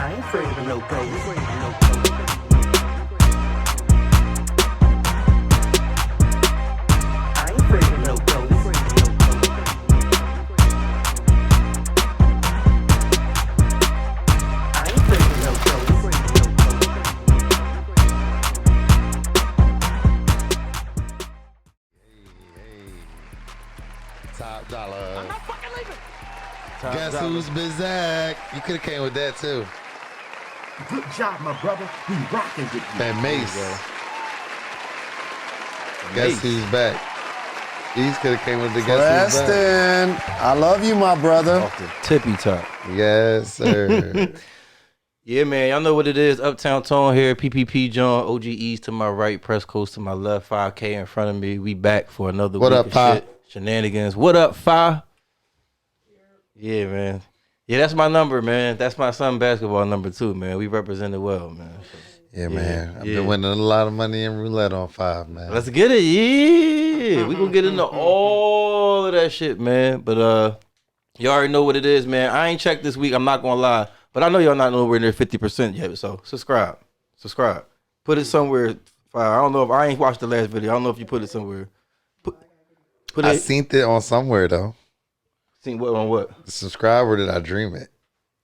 I ain't afraid of no ghosts. I ain't afraid of no ghosts. I ain't afraid of no ghosts. Top dollar. I'm not fucking leaving. Guess who's Bizak? You could have came with that too. Good job, my brother. We rocking with you. That Mace. Mace. Guess who's back? Eaze could have came with the guess who's back. Preston, I love you, my brother. Off the tippy top. Yes, sir. Yeah, man. Y'all know what it is. Uptown Tone here. PPP Jawn. OG Eaze to my right. Press Coast to my left. 5K in front of me. We back for another What week up, of Pa? shit. Shenanigans. What up, Fi? Yeah, man. Yeah, that's my number, man. That's my son basketball number too, man. We represented well, man. Yeah, man. I've yeah. been winning a lot of money in roulette on 5, man. Let's get it. Yeah. We gonna get into all of that shit, man. But you already know what it is, man. I ain't checked this week, I'm not gonna lie. But I know y'all not nowhere near 50% yet. So subscribe. Put it somewhere. I don't know if I ain't watched the last video. I don't know if you put it somewhere. Put I it. seen it on somewhere, though. Seen what on what? The subscriber, did I dream it?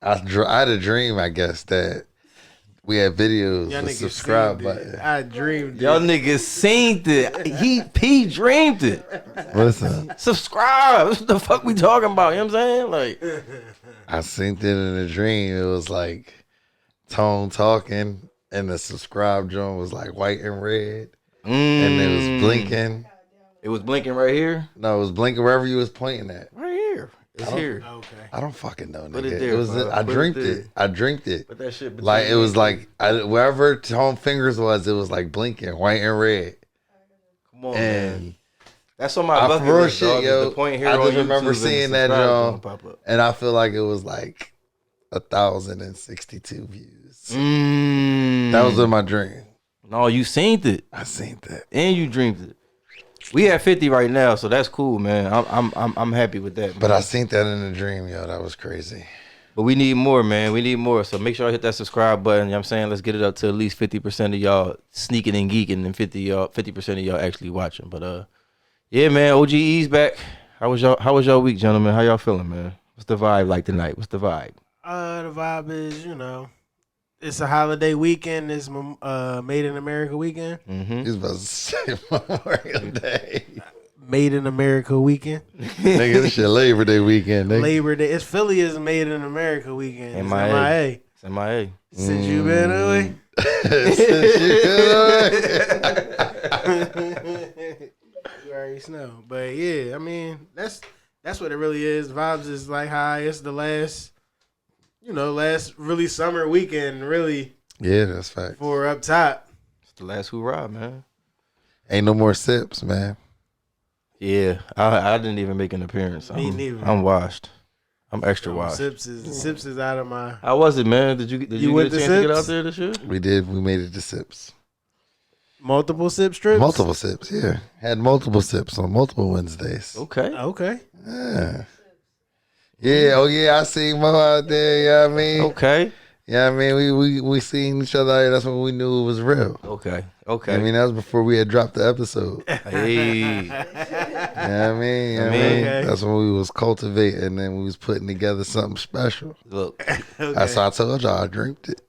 I had a dream, I guess, that we had videos, Y'all the niggas subscribe seen it. button. I dreamed Y'all it. niggas seen it. P dreamed it. Listen, Subscribe. What the fuck we talking about? You know what I'm saying? Like, I seen it in a dream. It was like Tone talking, and the subscribe joint was like white and red, and it was blinking. It was blinking right here. No, it was blinking wherever you was pointing at. Right here. It's here. Okay. I don't fucking know, nigga. Put it there, was. bro. I Put it dreamed there. it. I dreamed it. But that shit between Like it was me. like wherever Tone fingers was, it was like blinking, white and red. Come on, man. And That's on my I bucket for real list, shit, dog. yo. The point here I on just remember YouTube and seeing the that, subscribe John, button pop up. and I feel like it was like 1,062 views. That was in my dream. No, you seen it I seen that. and you dreamed it. We at 50 right now, so that's cool, man. I'm happy with that. But man. I seen that in a dream, yo. That was crazy. But we need more, man. We need more. So make sure I hit that subscribe button. You know what I'm saying? Let's get it up to at least 50% of y'all sneaking and geeking and 50% of y'all actually watching. But yeah, man, OG Eaze back. How was y'all week, gentlemen? How y'all feeling, man? What's the vibe like tonight? What's the vibe? The vibe is, it's a holiday weekend. It's Made in America weekend. Mm-hmm. He's about to say Memorial Day. Made in America weekend. Nigga, this shit Labor Day weekend, nigga. Labor Day. It's Philly is Made in America weekend. It's MIA. MIA. It's MIA. Since you been away. You already know. But yeah, I mean, that's what it really is. Vibes is like high. It's the last really summer weekend, really, Yeah, that's fact. for up top. It's the last hoorah, man. Ain't no more sips, man. Yeah, I didn't even make an appearance. Me neither. I'm washed. I'm extra washed. Sips is out of my. How was it, man? Did you went get a to chance to get Sips? out there this year? We did. We made it to sips. Multiple sip strips? Multiple sips, yeah. Had multiple sips on multiple Wednesdays. Okay. Okay. Yeah. Yeah, oh yeah, I see Mo out there, you know what I mean? Okay. Yeah, I mean, we seen each other out here. That's when we knew it was real. Okay. I mean, that was before we had dropped the episode. Hey. Yeah, I mean, Okay. that's when we was cultivating and we was putting together something special. Look, I That's why I told y'all I dreamed it.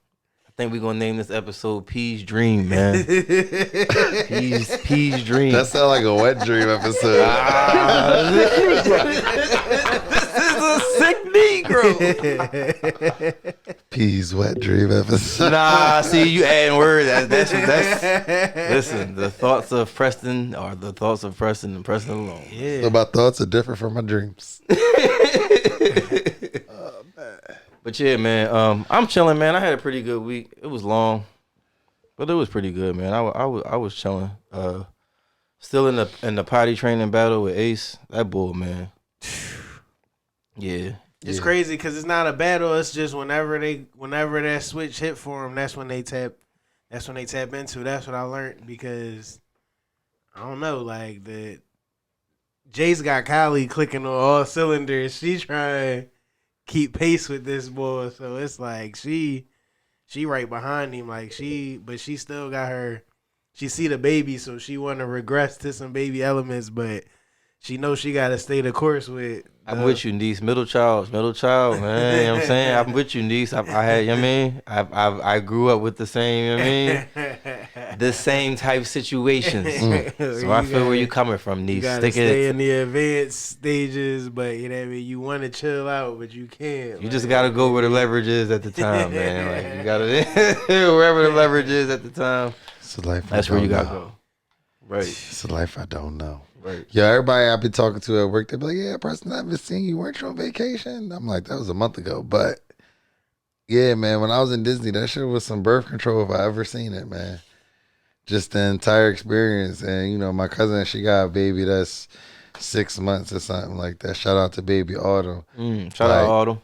think we're gonna name this episode Pea's Dream, man. Pea's Dream. That sound like a wet dream episode. This is a sick Negro. Peas wet dream episode. Nah, see you adding words. That's listen. The thoughts of Preston are the thoughts of Preston and Preston alone. Yeah. So my thoughts are different from my dreams. But yeah, man. I'm chilling, man. I had a pretty good week. It was long, but it was pretty good, man. I was chilling. Still in the potty training battle with Ace. That bull, man. Yeah. It's crazy because it's not a battle. It's just whenever that switch hit for them, that's when they tap into. That's what I learned because I don't know, like Jace got Kylie clicking on all cylinders. She trying to keep pace with this boy, so it's like she she right behind him. Like but she still got her. She see the baby, so she want to regress to some baby elements, but she knows she got to stay the course with. I'm with you, niece. Middle child, man. You know what I'm saying? I'm with you, niece. I had, you know what I mean? I grew up with the same, you know what I mean? The same type situations. So I feel where you coming from, niece. You gotta stay in the advanced stages, but you know what I mean? You want to chill out, but you can't. You just got to go where the leverage is at the time, man. Like, you got to, wherever the leverage is at the time. It's a life That's where you got to go. Right. It's a life I don't know. Right. Yeah, everybody I've been talking to at work, they be like, yeah, Preston, I haven't seen you. Weren't you on vacation? I'm like, that was a month ago. But yeah, man, when I was in Disney, that shit was some birth control if I ever seen it, man. Just the entire experience. And, you know, my cousin, she got a baby that's 6 months or something like that. Shout out to baby Autumn. Shout out Autumn.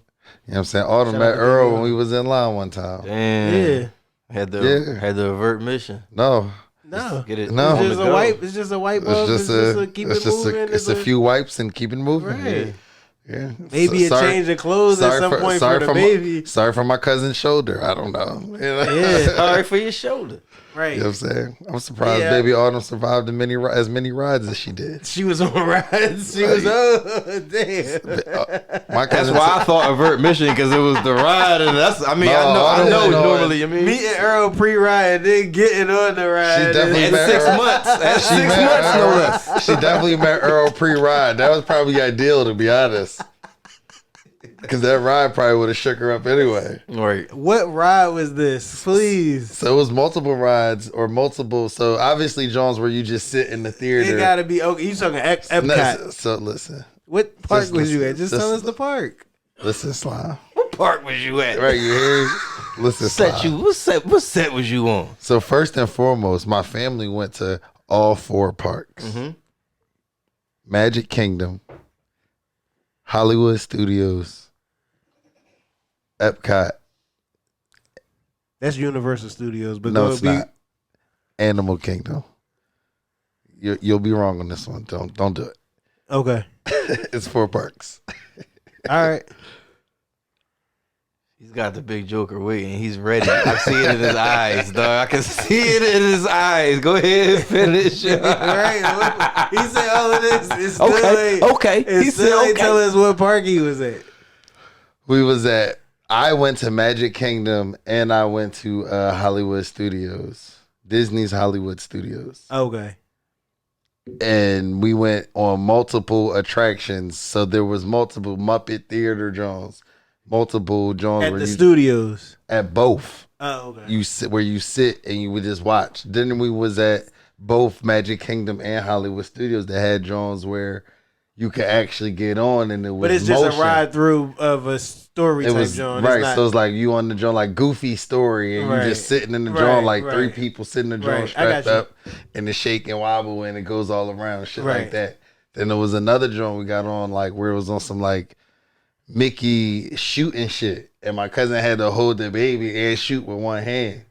You know what I'm saying? Autumn met Earl when we was in line one time. Damn. Yeah. Had the avert mission. No. No, Get it. No. it's just a wipe. It's just a wipe up. It's just a keep it moving. It's a few wipes and keep it moving. Right. Yeah. Maybe a change of clothes at some point for the baby. Sorry for my cousin's shoulder. I don't know. You know? Yeah. Sorry for your shoulder. Right. You know what I'm saying? I'm surprised baby Autumn survived as many rides as she did. She was on rides. She was, oh, damn. That's why I thought avert mission, because it was the ride. And I know normally. I mean, meeting Earl pre-ride and then getting on the ride. She definitely met 6 months. That's 6 months, no less. She definitely met Earl pre-ride. That was probably ideal, to be honest. Because that ride probably would have shook her up anyway. Right. What ride was this? Please. So it was multiple rides or multiple. So obviously, Jones, where you just sit in the theater. It got to be, okay. You talking Epcot. No, so listen. What park was you at? Just tell us the park. Listen, Slime. What park was you at? Right, you hear? Listen, Slime. What set was you on? So first and foremost, my family went to all 4 parks. Mm-hmm. Magic Kingdom, Hollywood Studios, Epcot. That's Universal Studios, but No, it's not. Animal Kingdom. You'll be wrong on this one. Don't do it. Okay. It's 4 parks. All right. He's got the big joker waiting. He's ready. I see it in his eyes, dog. I can see it in his eyes. Go ahead and finish. Right. He said all of this. It's still Okay. He still ain't tell us what park he was at. I went to Magic Kingdom and I went to Hollywood Studios. Disney's Hollywood Studios. Okay. And we went on multiple attractions. So there was multiple Muppet Theater Jones. Multiple Jones at the studios. At both. Oh, okay. You sit and you would just watch. Then we was at both Magic Kingdom and Hollywood Studios that had Jones where you could actually get on and it was. But it's just a ride through of a story type John. Right. So it's like you on the John like Goofy story and you just sitting in the John like 3 people sitting in the John strapped up and the shake and wobble and it goes all around shit like that. Then there was another John we got on like where it was on some like Mickey shooting shit, and my cousin had to hold the baby and shoot with one hand.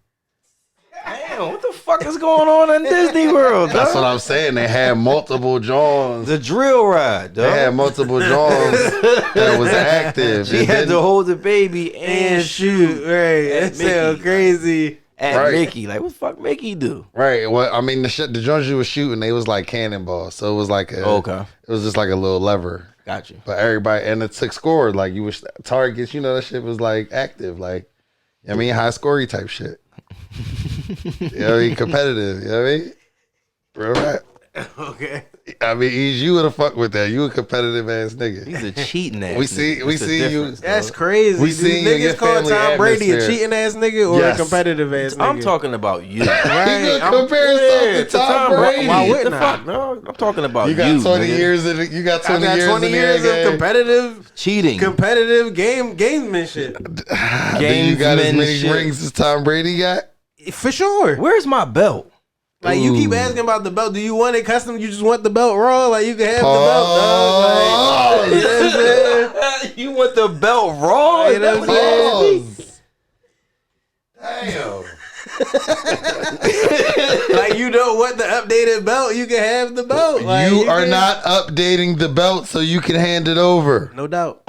Damn, what the fuck is going on in Disney World, dog? That's what I'm saying. They had multiple Johns. The drill ride, dog. They had multiple Johns that was active. She had to hold the baby and shoot. Right, that sounds crazy. At Mickey, like what the fuck Mickey do? Right. Well, I mean the Johns you was shooting, they was like cannonballs, so it was like it was just like a little lever. Got you. But everybody, and it took score. Like you was targets, you know, that shit was like active. Like, I mean, high scorey type shit. You know what I mean? Competitive. You know what I mean? Real rap. Okay. I mean, Eaze, you would have fucked with that. You a competitive ass nigga. He's a cheating ass. We see you. That's crazy. We see niggas call Tom Brady a cheating ass nigga or a competitive ass nigga. I'm talking about you. Right. You gonna compare yourself to Tom Brady? Why wouldn't I? No, I'm talking about you. You got 20 years. You got 20 years. 20 years of competitive cheating, competitive gamemanship. Do you got as many rings as Tom Brady got? For sure. Where's my belt? Like, you keep asking about the belt. Do you want it custom? You just want the belt raw? Like, you can have the belt, dog. Like, you know what I'm saying? You want the belt raw? You know what I'm saying? Damn. Like, you don't want the updated belt? You can have the belt. Like, you are not updating the belt so you can hand it over. No doubt.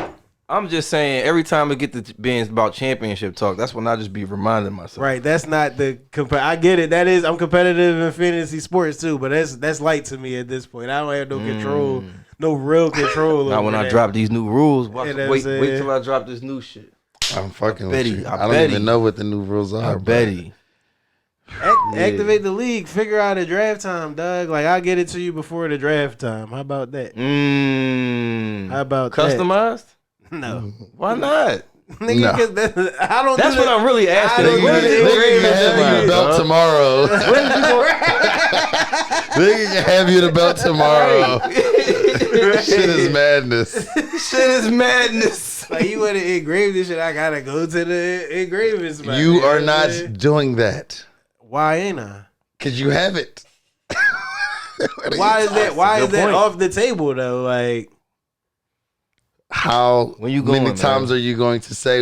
I'm just saying, every time I get to being about championship talk, that's when I just be reminding myself. Right, that's not the I get it. That is, I'm competitive in fantasy sports too, but that's light to me at this point. I don't have no control, no real control. Now over when I that. drop these new rules, wait saying? till I drop this new shit. I'm fucking with Betty, you. I I don't bet even he- know what the new rules are. I bet he. Activate the league. Figure out a draft time, Doug. Like, I'll get it to you before the draft time. How about that? How about customized? that? No. Why not? Nigga, No. 'cause I don't That's do what that. I'm really asking. I don't When do is that. it Nigga can have you the belt dog? tomorrow. Nigga can have you the belt tomorrow. Shit is madness. Shit is madness. Like, you want to engrave this shit, I gotta go to the engraving spot. You know are what not I'm saying? doing that. Why ain't I? Because you have it. Why is that? Why is Good that point. off the table though? Like, How When you going, many times man? are you going to say,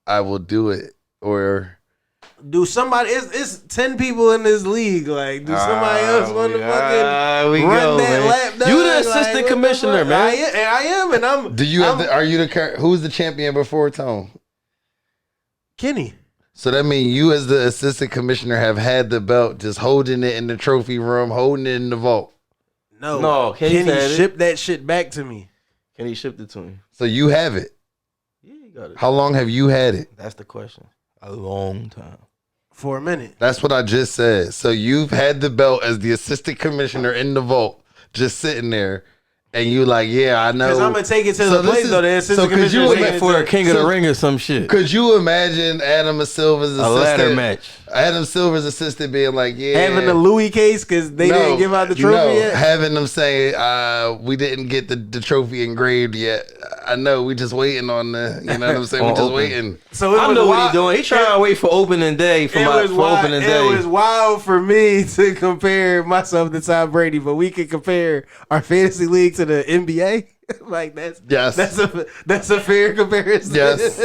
I will do it? Or do somebody? It's 10 people in this league. Like, do somebody else want to fucking run that lap? Dog? You the Like, assistant what the commissioner, fuck? man. I am, and I'm. do you have I'm are you the who's the champion before Tone? Kenny? So that means you as the assistant commissioner have had the belt, just holding it in the trophy room, holding it in the vault. No, Kenny Kenny had it. shipped that shit back to me. Can he ship it to him? So you have it. Yeah, you got it. How long have you had it? That's the question. A long time. For a minute. That's what I just said. So you've had the belt as the assistant commissioner in the vault, just sitting there, and you like, yeah, I know. Because I'm gonna take it to So the this place is- though. The assistant so could commissioner you taking imagine it For to- a King of the So- Ring or some shit. Could you imagine Adam Silver's A ladder assistant? match. Adam Silver's assistant being like, yeah, having the Louis case because they didn't give out the trophy yet. having them say, we didn't get the trophy engraved yet. I know, we just waiting on the, you know what I'm saying? We On just open. waiting. So it I was know what wild- he's doing. He's trying to wait for opening day for opening It day. was wild for me to compare myself to Tom Brady, but we can compare our fantasy league to the NBA. Like that's Yes. that's a fair comparison. Yes.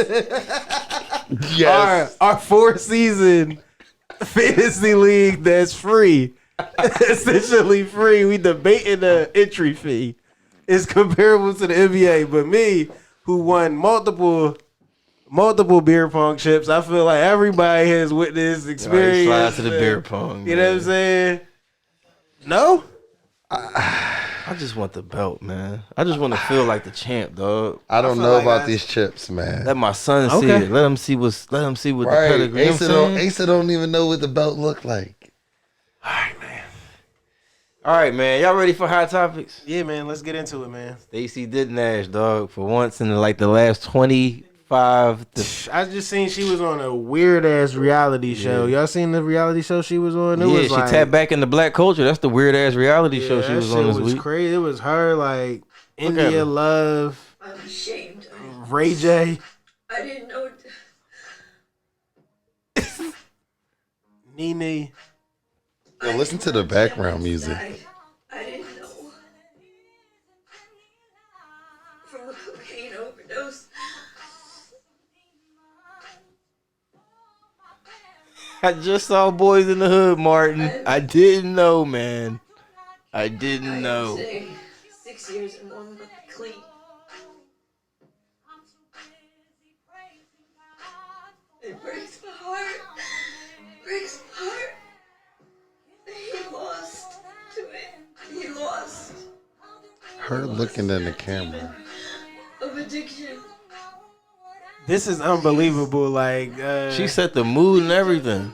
Yes. Our 4-season fantasy league that's free, essentially free. We debating the entry fee is comparable to the NBA, but me who won multiple beer pong chips, I feel like everybody has witnessed experience. Slide to the beer pong. You know what I'm saying? No. I just want the belt, man. I just want to feel like the champ, dog. I don't feel know like about I- these chips, man. Let my son see Okay. it. Let him see what the Right. pedigree. You know what I'm saying? Asa don't even know what the belt look like. All right, man. Y'all ready for hot topics? Yeah, man. Let's get into it, man. Stacey Dash, dog. For once in the last 25 to I just seen she was on a weird ass reality show. Y'all seen the reality show she was on? It yeah, was she like, tapped back into black culture. That's the weird ass reality show she that was shit on this was week. crazy. It was her like at India her. Love, I'm ashamed. Ray J, I didn't know. Nene. Yo, listen to the background music. I didn't know. From a cocaine overdose. I just saw Boys in the Hood, Martin. I didn't know, man. I didn't know. Today, 6 years and 1 month clean. It breaks my heart. Breaks my heart. He lost to it. He lost Her looking in the camera. of addiction. This is unbelievable. Like She set the mood and everything.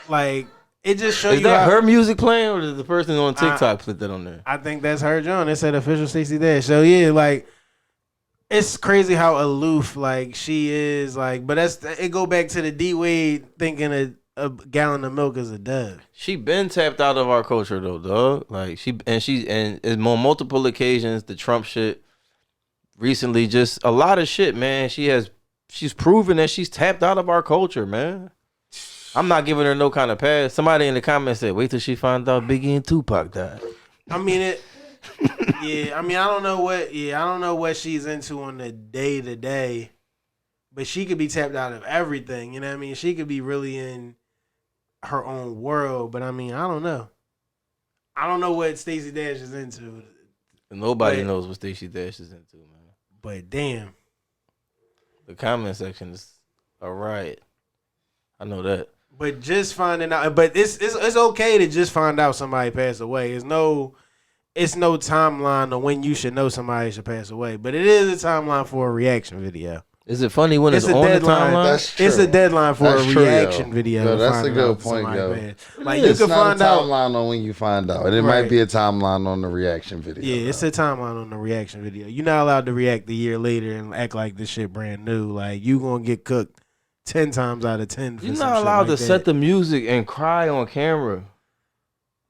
like it just shows Is you that how, her music playing, or did the person on TikTok put that on there? I think that's her John. It said official Stacey Dash. So yeah, like it's crazy how aloof like she is. Like, but it go back to the D Wade thinking a gallon of milk is a dub. She been tapped out of our culture though, dog. Like and on multiple occasions, the Trump shit. Recently, just a lot of shit, man. She's proven that she's tapped out of our culture, man. I'm not giving her no kind of pass. Somebody in the comments said, "Wait till she finds out Biggie and Tupac died." I mean it. Yeah, I mean I don't know what she's into on the day to day, but she could be tapped out of everything. You know what I mean? She could be really in her own world, but I mean I don't know. I don't know what Stacey Dash is into, And nobody But- knows what Stacey Dash is into, man. but damn, The comment section is a riot. I know that. But just finding out, but it's okay to just find out somebody passed away. It's no timeline on when you should know somebody should pass away. But it is a timeline for a reaction video. Is it funny when it's a on deadline. the timeline? That's true. It's a deadline for That's a true, reaction yo. video. Yo, that's a finding good out point, somebody yo. passed. Like you It's can not find a out. timeline on when you find out. And it Right. might be a timeline on the reaction video. Yeah, it's a timeline on the reaction video. You're not allowed to react a year later and act like this shit brand new. Like you gonna get cooked 10 times out of 10. For You're some not shit allowed like to that. set the music and cry on camera.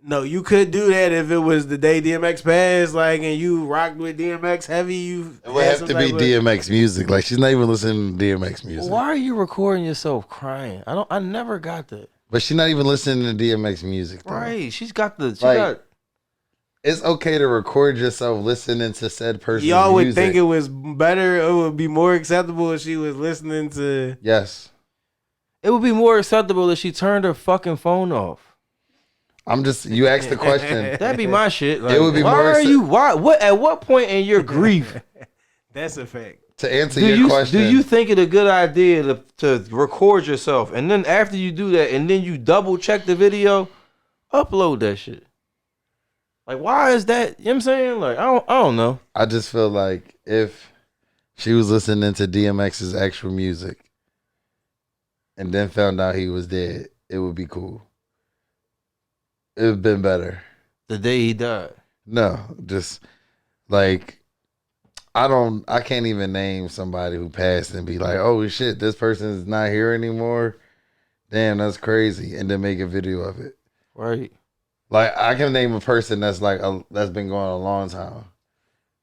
No, you could do that if it was the day DMX passed, like, and you rocked with DMX heavy. You It would have to be DMX music. Like she's not even listening to DMX music. Why are you recording yourself crying? I never got that. But she's not even listening to DMX music. Though. Right. She's got the It's okay to record yourself listening to said person's Y'all would music. think it was better. It would be more acceptable if she was listening to. Yes. It would be more acceptable if she turned her fucking phone off. I'm just, you asked the question. That'd be my shit. Like, It would be why more are you? Why? What? At what point in your grief That's a fact. To answer your question. do you think it a good idea to record yourself and then after you do that and then you double check the video, upload that shit? Like, why is that? You know what I'm saying? Like, I don't know. I just feel like if she was listening to DMX's actual music and then found out he was dead, it would be cool. It would have been better. The day he died. No, just like I can't even name somebody who passed and be like, oh shit, this person is not here anymore. Damn, that's crazy. And then make a video of it. Right. Like I can name a person that's like that's been going a long time.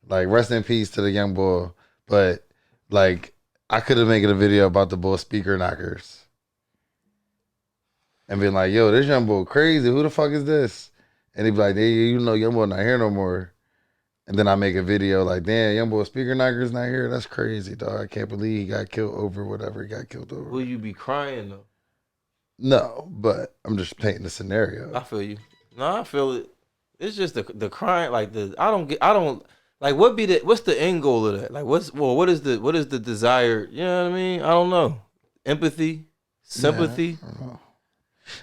Like rest in peace to the young boy. But like I could have made a video about the boy speaker knockers. And being like, yo, this young boy crazy. Who the fuck is this? And he'd be like, hey, you know, young boy not here no more. And then I make a video like, damn, young boy speaker knocker's not here. That's crazy, dog. I can't believe he got killed over whatever he got killed over. Will you be crying though? No, but I'm just painting the scenario. I feel you. No, I feel it. It's just the crying. Like I don't like what's the end goal of that? Like what is the desire? You know what I mean? I don't know. Empathy, sympathy. Yeah, I don't know.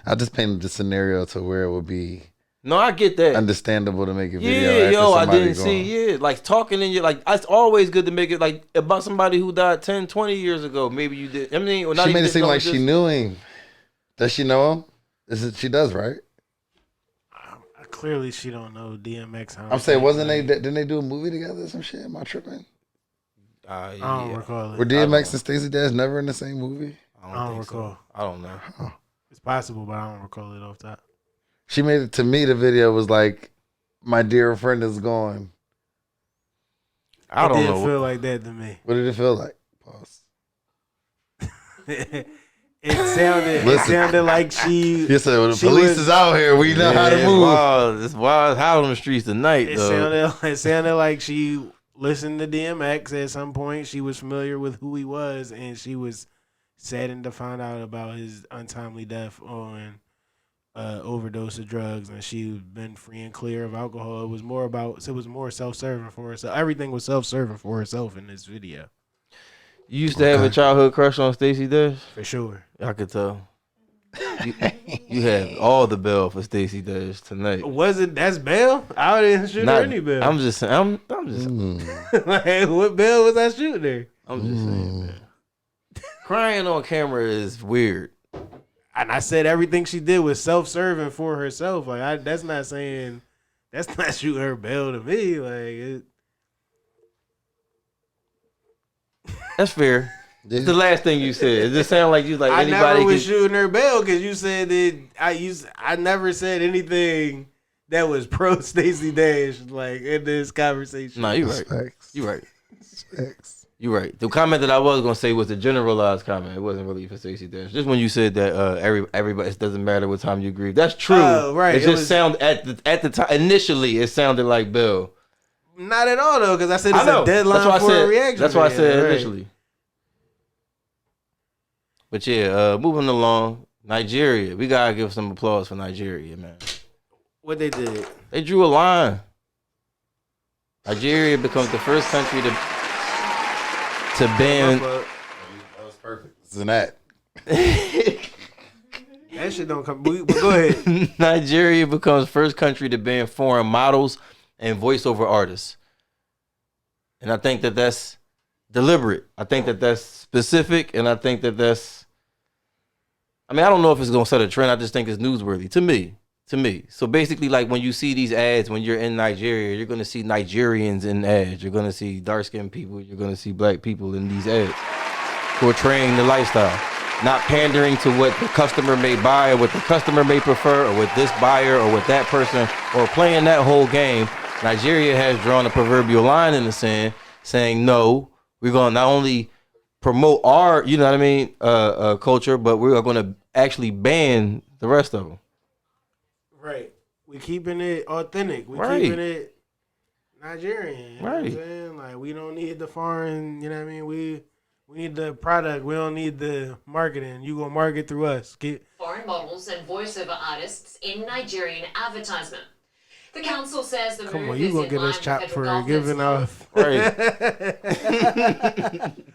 I just painted the scenario to where it would be No, I get that. understandable to make a video. Yeah, after yo, I somebody didn't gone. see. Yeah, like talking in your like. It's always good to make it like about somebody who died 10, 20 years ago. Maybe you did. I mean, or not She even made it seem know, like just, she knew him. Does she know him? She does, right? Clearly, she don't know DMX. I'm saying, didn't they do a movie together or some shit? Am I tripping? I don't recall it. Were DMX and Stacey Dash never in the same movie? I don't recall. So. I don't know. It's possible, but I don't recall it off top. She made it to me. The video was like, "My dear friend is gone." I don't It know. didn't feel like that to me. What did it feel like? Pause. It sounded like she. You said, well, the she police was- is out here. We know how to move. It's wild. How on the streets tonight, though. It sounded like she listened to DMX at some point. She was familiar with who he was, and she was saddened to find out about his untimely death on overdose of drugs. And she'd been free and clear of alcohol. It was more self-serving for herself. Everything was self-serving for herself in this video, You used to have a childhood crush on Stacey Dash? for sure. I could tell. You had all the bell for Stacey Dash tonight. That's bail? I didn't shoot her any bail. I'm just saying. Like, what bail was I shooting her? I'm just saying, man. Crying on camera is weird. And I said everything she did was self-serving for herself. Like that's not shooting her bail to me. Like That's fair. It's the last thing you said. It just sounded like you like I anybody never was could, shooting her bail because you said that I never said anything that was pro Stacey Dash like in this conversation. No, you're right. Facts. You're right. Facts. You're right. The comment that I was gonna say was a generalized comment. It wasn't really for Stacey Dash. Just when you said that everybody, it doesn't matter what time you grieve. That's true. Oh, right. It just sounded at the time initially. It sounded like Bill. Not at all though, because I said it's know. a deadline That's why for I said, a reaction. That's why I video, said right. initially. But yeah, moving along, Nigeria. We gotta give some applause for Nigeria, man. What they did? They drew a line. Nigeria becomes the first country to ban It's an act. That shit don't come. But go ahead. Nigeria becomes first country to ban foreign models and voiceover artists. And I think that that's deliberate. I think that that's specific, and I think that that's... I mean, I don't know if it's going to set a trend. I just think it's newsworthy. To me. So basically, like, when you see these ads, when you're in Nigeria, you're going to see Nigerians in ads. You're going to see dark-skinned people. You're going to see black people in these ads portraying the lifestyle. Not pandering to what the customer may buy or what the customer may prefer or what this buyer or what that person, or playing that whole game. Nigeria has drawn a proverbial line in the sand saying, no, we're going to not only promote our, you know what I mean, culture, but we are going to actually ban the rest of them. Right. We keeping it authentic. We Right. keeping it Nigerian. You know Right. what I'm saying? Like, we don't need the foreign, you know what I mean? We need the product. We don't need the marketing. You gonna market through us. Foreign models and voiceover artists in Nigerian advertisement. The council says the Come move on, you is gonna in get line us with chopped federal for government's giving law. off. Right.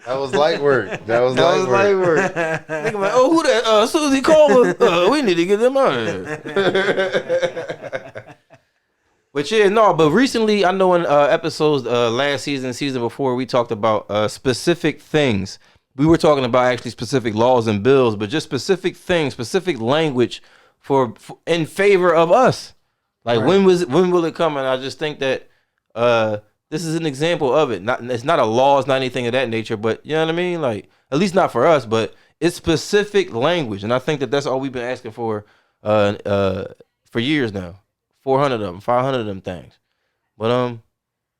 That was light work. That was light work. Nigga like, oh, who that? Susie Coleman. We need to get them out of here. But yeah, no, but recently, I know in episodes last season before, we talked about specific things. We were talking about actually specific laws and bills, but just specific things, specific language for in favor of us. Like, Right. when will it come? And I just think that this is an example of it. It's not a law, it's not anything of that nature, but you know what I mean? Like, at least not for us, but it's specific language. And I think that that's all we've been asking for years now. 400 of them, 500 of them things. But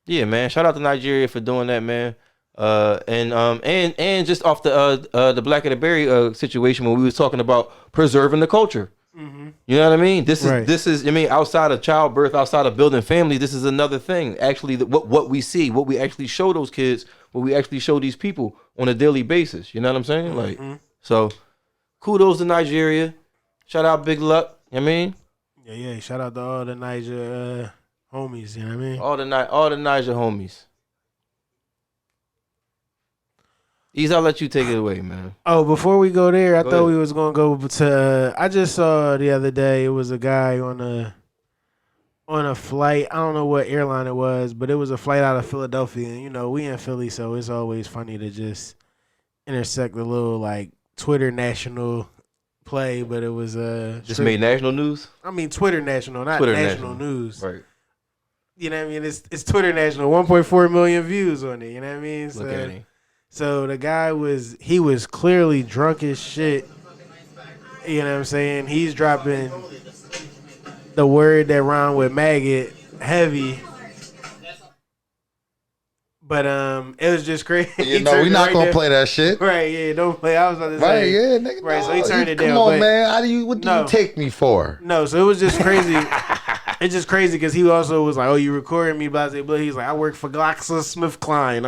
yeah, man, shout out to Nigeria for doing that, man. And just off the Black of the Berry situation, when we was talking about preserving the culture. Mm-hmm. You know what I mean? This is Right. I mean, outside of childbirth, outside of building family, this is another thing. Actually, what we see, what we actually show those kids, what we actually show these people on a daily basis. You know what I'm saying? Like, so kudos to Nigeria. Shout out Big Luck. You know what I mean? Yeah. Shout out to all the Niger homies. You know what I mean? All the Niger homies. Eaze, I'll let you take it away, man. Oh, before we go there, I Go thought ahead. we was gonna go to. I just saw the other day. It was a guy on a flight. I don't know what airline it was, but it was a flight out of Philadelphia. And you know, we in Philly, so it's always funny to just intersect a little like Twitter national play. But it was Just made national news. I mean, Twitter national, not Twitter national national. news. Right. You know what I mean? It's Twitter national. 1.4 million views on it. You know what I mean? Look at him. So the guy was clearly drunk as shit. You know what I'm saying? He's dropping the word that rhymed with maggot heavy. But it was just crazy. You know, we're not gonna play that shit. Right, yeah, don't play. I was about to Right, say. yeah, nigga. Right, no. so he turned it down. Come on, but- man. What do you take me for? No, so it was just crazy. It's just crazy because he also was like, "Oh, you recording me?" Blah blah blah. He's like, "I work for GlaxoSmithKline.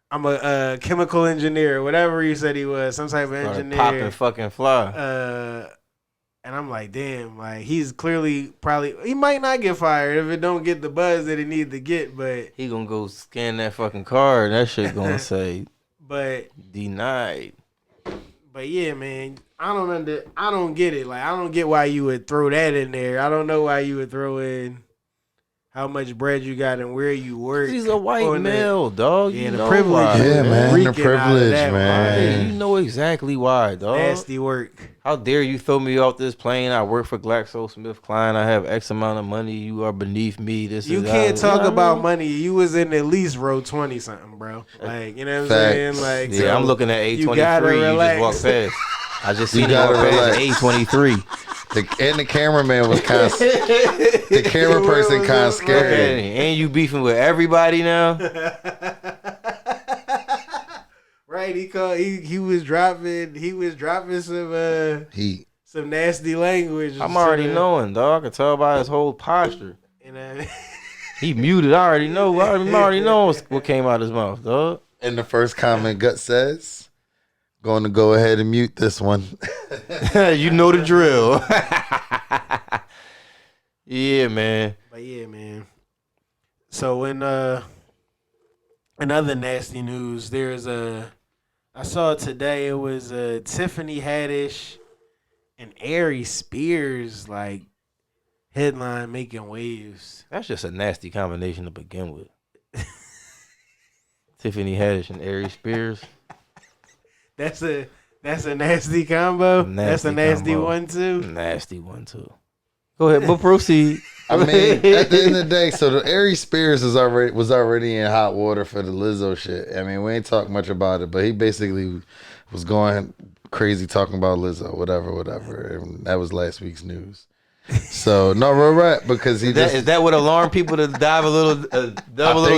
I'm a chemical engineer, whatever he said he was, some type of engineer." Popping fucking fly. And I'm like, damn, like he's clearly he might not get fired if it don't get the buzz that it need to get, but He gonna go scan that fucking card. That shit gonna say denied. But yeah, man, I don't get it. Like, I don't get why you would throw that in there. I don't know why you would throw in how much bread you got and where you work. He's a white on male, dog. Yeah, You the know privilege. why. Yeah, man, the reeking out of privilege, that, man. Hey, you know exactly why, dog. Nasty work. How dare you throw me off this plane? I work for GlaxoSmithKline. I have X amount of money. You are beneath me. You can't talk about money. You was in at least row 20 something, bro. Like, you know what I'm saying? Facts. Like, Yeah, so I'm looking at you A23. gotta You just relax. walk past. I just You seen you walk gotta past relax. A23. The cameraman was kind of the camera person kind of scared. Okay, and you beefing with everybody now? Right, he was dropping some nasty language. I'm already knowing, dog. I can tell by his whole posture. You know, He muted. I already know. I'm already know what came out of his mouth, dog. And the first comment Gut says, going to go ahead and mute this one. You know the drill. Yeah, man. But yeah, man. So in other nasty news, there's a I saw today it was Tiffany Haddish and Aries Spears like headline making waves. That's just a nasty combination to begin with. Tiffany Haddish and Aries Spears. That's a nasty combo. That's a nasty combo. one too. Nasty one too. Go ahead, but proceed. I mean, at the end of the day, so the Aries Spears was already in hot water for the Lizzo shit. I mean, we ain't talk much about it, but he basically was going crazy talking about Lizzo, whatever. And that was last week's news. So no, right, because is that what alarmed people to dive a little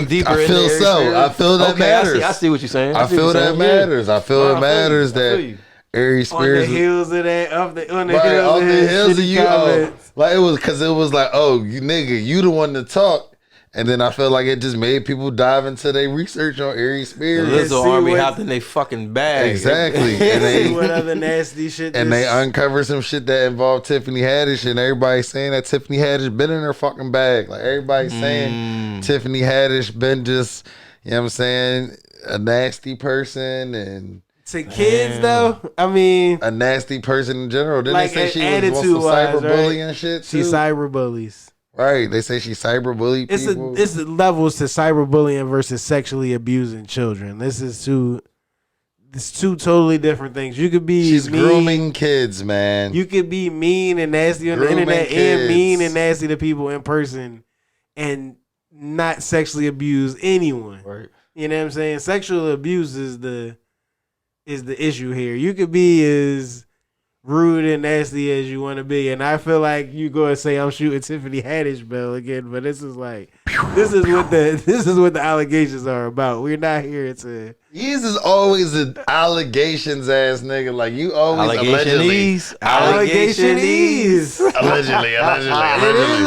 deeper? I feel so. I feel that matters. I see what you're saying. I feel that matters. I feel it matters that Aries Spears on the heels of that, on the heels of you. Comments. Like it was like, oh, you nigga, you the one to talk. And then I felt like it just made people dive into their research on Aries Spears. The Lizzo army hopped in they fucking bag. Exactly. And they what other nasty shit. And they uncovered some shit that involved Tiffany Haddish, and everybody's saying that Tiffany Haddish been in her fucking bag. Like everybody's saying Tiffany Haddish been just, you know what I'm saying, a nasty person and to kids though. I mean, a nasty person in general. Didn't like they say she was also cyberbullying and shit too? She cyberbullies. Right, they say she cyberbullied people. It's levels to cyberbullying versus sexually abusing children. It's two totally different things. You could be she's mean, grooming kids, man. You could be mean and nasty on the internet and mean and nasty to people in person and not sexually abuse anyone. Right. You know what I'm saying? Sexual abuse is the issue here. You could be as rude and nasty as you want to be, and I feel like you go and say I'm shooting Tiffany Haddish bell again, but this is what the allegations are about. We're not here to. Eaze is always an allegations ass nigga. Like you always allegedly. Eaze. Allegation Eaze. Allegedly. It is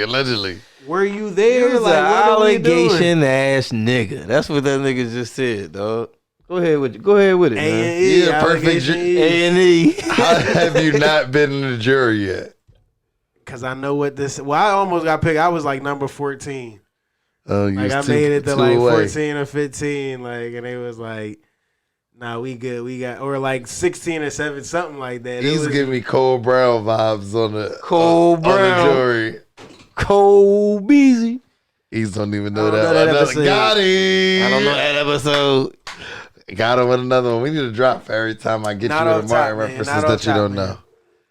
Allegedly. Were you there? You're like an what allegation ass nigga. That's what that nigga just said, dog. Go ahead with it, man. A&E, yeah, perfect. A&E. How have you not been in the jury yet? Because I know what this. Well, I almost got picked. I was like number 14. Oh, like I made it to like 14 or 15. Like, and they was like, "Nah, we good. We got," or like 16 or 7, something like that. He's giving me Cole Brown vibes on the Cole Brown on the jury. Cole Beasy. He's don't even know that. Got him. I don't know that episode. Got him with another one. We need to drop for every time I get you with a Martin references that you don't know.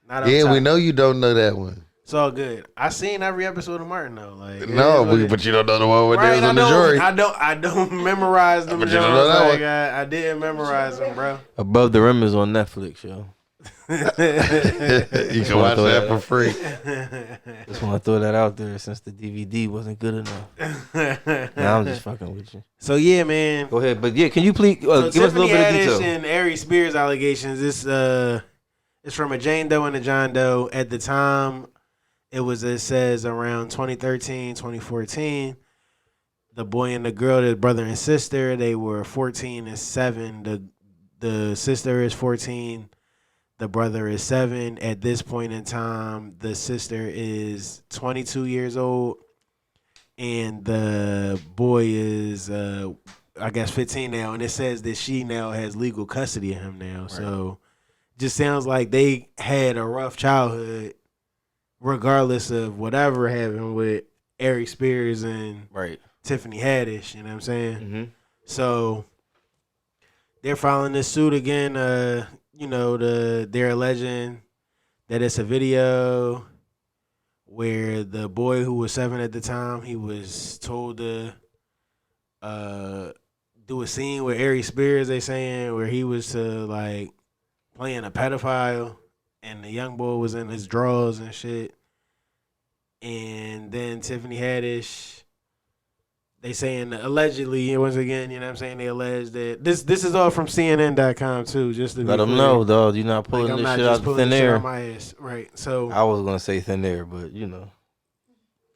Yeah, we know you don't know that one. It's all good. I seen every episode of Martin though. Like no, but you don't know the one where they was on the jury. I don't memorize them. But you don't know that one. I didn't memorize them, bro. Above the Rim is on Netflix, yo. You can watch that for free. Just want to throw that out there since the DVD wasn't good enough. Now I'm just fucking with you. So yeah, man. Go ahead, but yeah, can you please give us a little bit of detail? And Aries Spears allegations. This it's from a Jane Doe and a John Doe. At the time, it says around 2013, 2014. The boy and the girl, the brother and sister, they were 14 and 7. The sister is 14. The brother is 7. At this point in time, the sister is 22 years old. And the boy is, I guess, 15 now. And it says that she now has legal custody of him now. Right. So just sounds like they had a rough childhood, regardless of whatever happened with Aries Spears and Tiffany Haddish. You know what I'm saying? Mm-hmm. So they're filing this suit again. They're alleging that it's a video where the boy who was 7 at the time, he was told to do a scene with Aries Spears, they saying, where he was to like playing a pedophile and the young boy was in his drawers and shit. And then Tiffany Haddish, they saying allegedly, once again, you know what I'm saying, they allege that this is all from CNN.com too, just to let them know, dog. You're not pulling this shit out of thin air. Right. So I was gonna say thin air, but you know.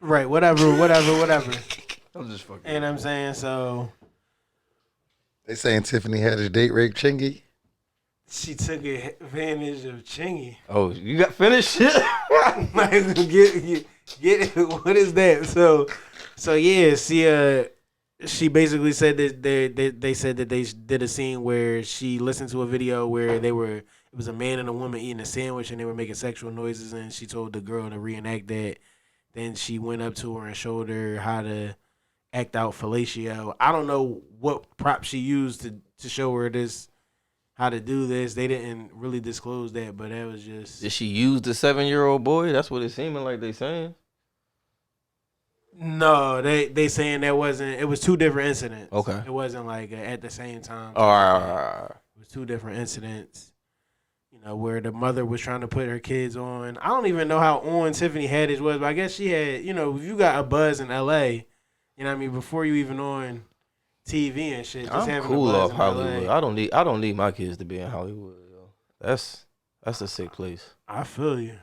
Right, whatever. I'm just fucking. And I'm saying, so they saying Tiffany Haddish date raped Chingy. She took advantage of Chingy. Oh, you got finished shit? Like, get what is that? So yeah, see, she basically said that they said that they did a scene where she listened to a video where it was a man and a woman eating a sandwich and they were making sexual noises, and she told the girl to reenact that. Then she went up to her and showed her how to act out fellatio. I don't know what prop she used to show her how to do this. They didn't really disclose that, but that was just. Did she use the 7-year-old boy? That's what it seeming like they saying. No, they saying that wasn't. It was two different incidents. Okay. It wasn't like at the same time. All right. It was two different incidents. You know, where the mother was trying to put her kids on. I don't even know how on Tiffany Haddish was, but I guess she had. You know, if you got a buzz in L.A., you know what I mean, before you even on TV and shit. Just I'm having cool a buzz off in Hollywood. LA. I don't need my kids to be in Hollywood. Yo. That's a sick place. I feel you.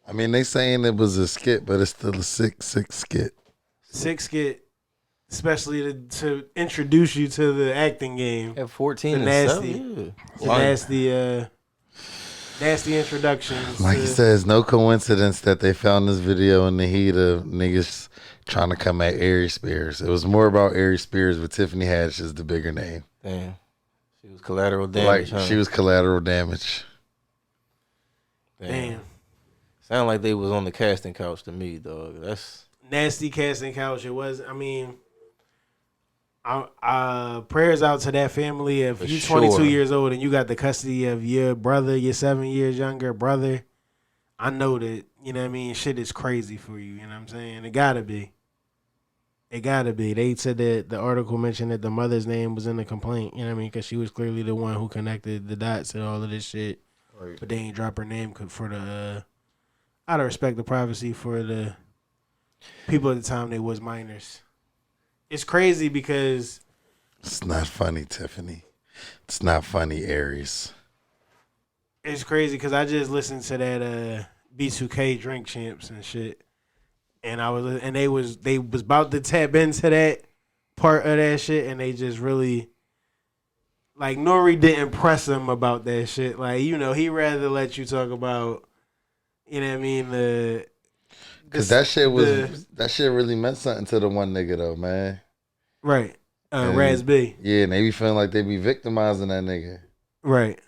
I mean, they saying it was a skit, but it's still a sick skit. Sick skit, especially to introduce you to the acting game. At 14 The and nasty- 7, The nasty introductions. Like he says, no coincidence that they found this video in the heat of niggas trying to come at Aries Spears. It was more about Aries Spears, but Tiffany Haddish is the bigger name. Damn. She was collateral damage. Like she was collateral damage. Damn. Sound like they was on the casting couch to me, dog. That's Nasty casting couch. It was. I mean, prayers out to that family. If For you're sure. 22 years old and you got the custody of your brother, your 7 years younger brother, I know that, you know what I mean, shit is crazy for you. You know what I'm saying? It gotta be. It gotta be. They said that the article mentioned that the mother's name was in the complaint. You know what I mean? Because she was clearly the one who connected the dots and all of this shit. right. But they ain't drop her name for the. Out of respect the privacy for the people at the time they was minors. It's crazy because It's not funny, Tiffany. It's not funny, Aries. it's crazy because I just listened to that B2K Drink Champs and shit, and they was about to tap into that part of that shit, and they just really like Nori didn't press him about that shit. Like, you know, he rather let you talk about, you know what I mean, Cause that shit really meant something to the one nigga though, man. right. And- Raz B. Yeah, and they be feeling like they be victimizing that nigga. Right.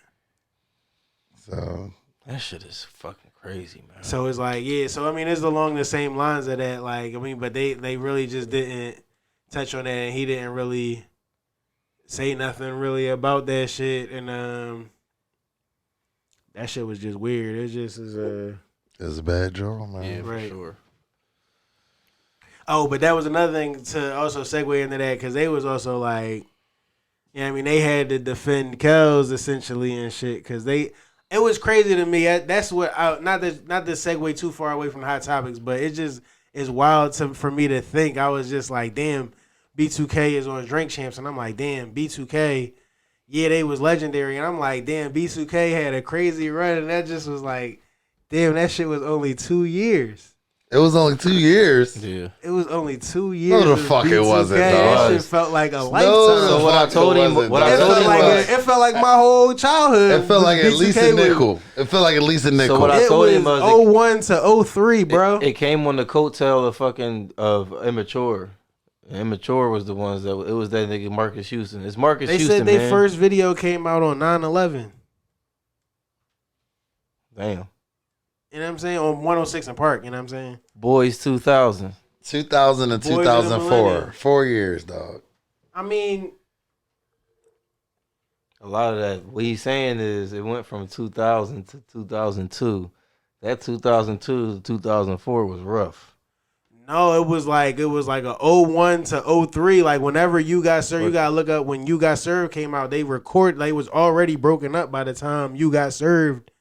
So That shit is fucking crazy, man. So it's like, yeah. So I mean, it's along the same lines of that. Like, I mean, but they really just didn't touch on that, and he didn't really say nothing really about that shit, and that shit was just weird. It just is it's a bad draw, man. Yeah, for Right. sure. Oh, but that was another thing to also segue into that, because they was also like, you know what I mean, they had to defend Kells essentially and shit, because it was crazy to me. That's what not to segue too far away from hot topics, but it just is wild for me to think. I was just like, damn, B2K is on Drink Champs, and I'm like, damn, B2K, yeah, they was legendary, and I'm like, damn, B2K had a crazy run, and that just was like, damn, that shit was only 2 years. It was only 2 years. Yeah. It was only 2 years. No, the of fuck it B2K. wasn't, That dog. shit felt like a No, lifetime. So what I told him, wasn't, what I dog. told him was, It felt like my whole childhood. It felt like at least a B2K was- nickel. It felt like at least a nickel. what I It told was him was 01 to 03, bro. It came on the coattail of Immature. And Immature was the ones it was that nigga Marcus Houston. It's Marcus They Houston, said their man. first video came out on 9/11. Damn. You know what I'm saying? On 106 and Park. You know what I'm saying? Boys 2000. 2000 and Boys of the 2004. millennium. 4 years, dog. I mean, A lot of that. What he's saying is it went from 2000 to 2002. That 2002 to 2004 was rough. no, it was like a 01 to 03. Like, whenever You Got Served, you gotta look up when You Got Served came out. They was already broken up by the time You Got Served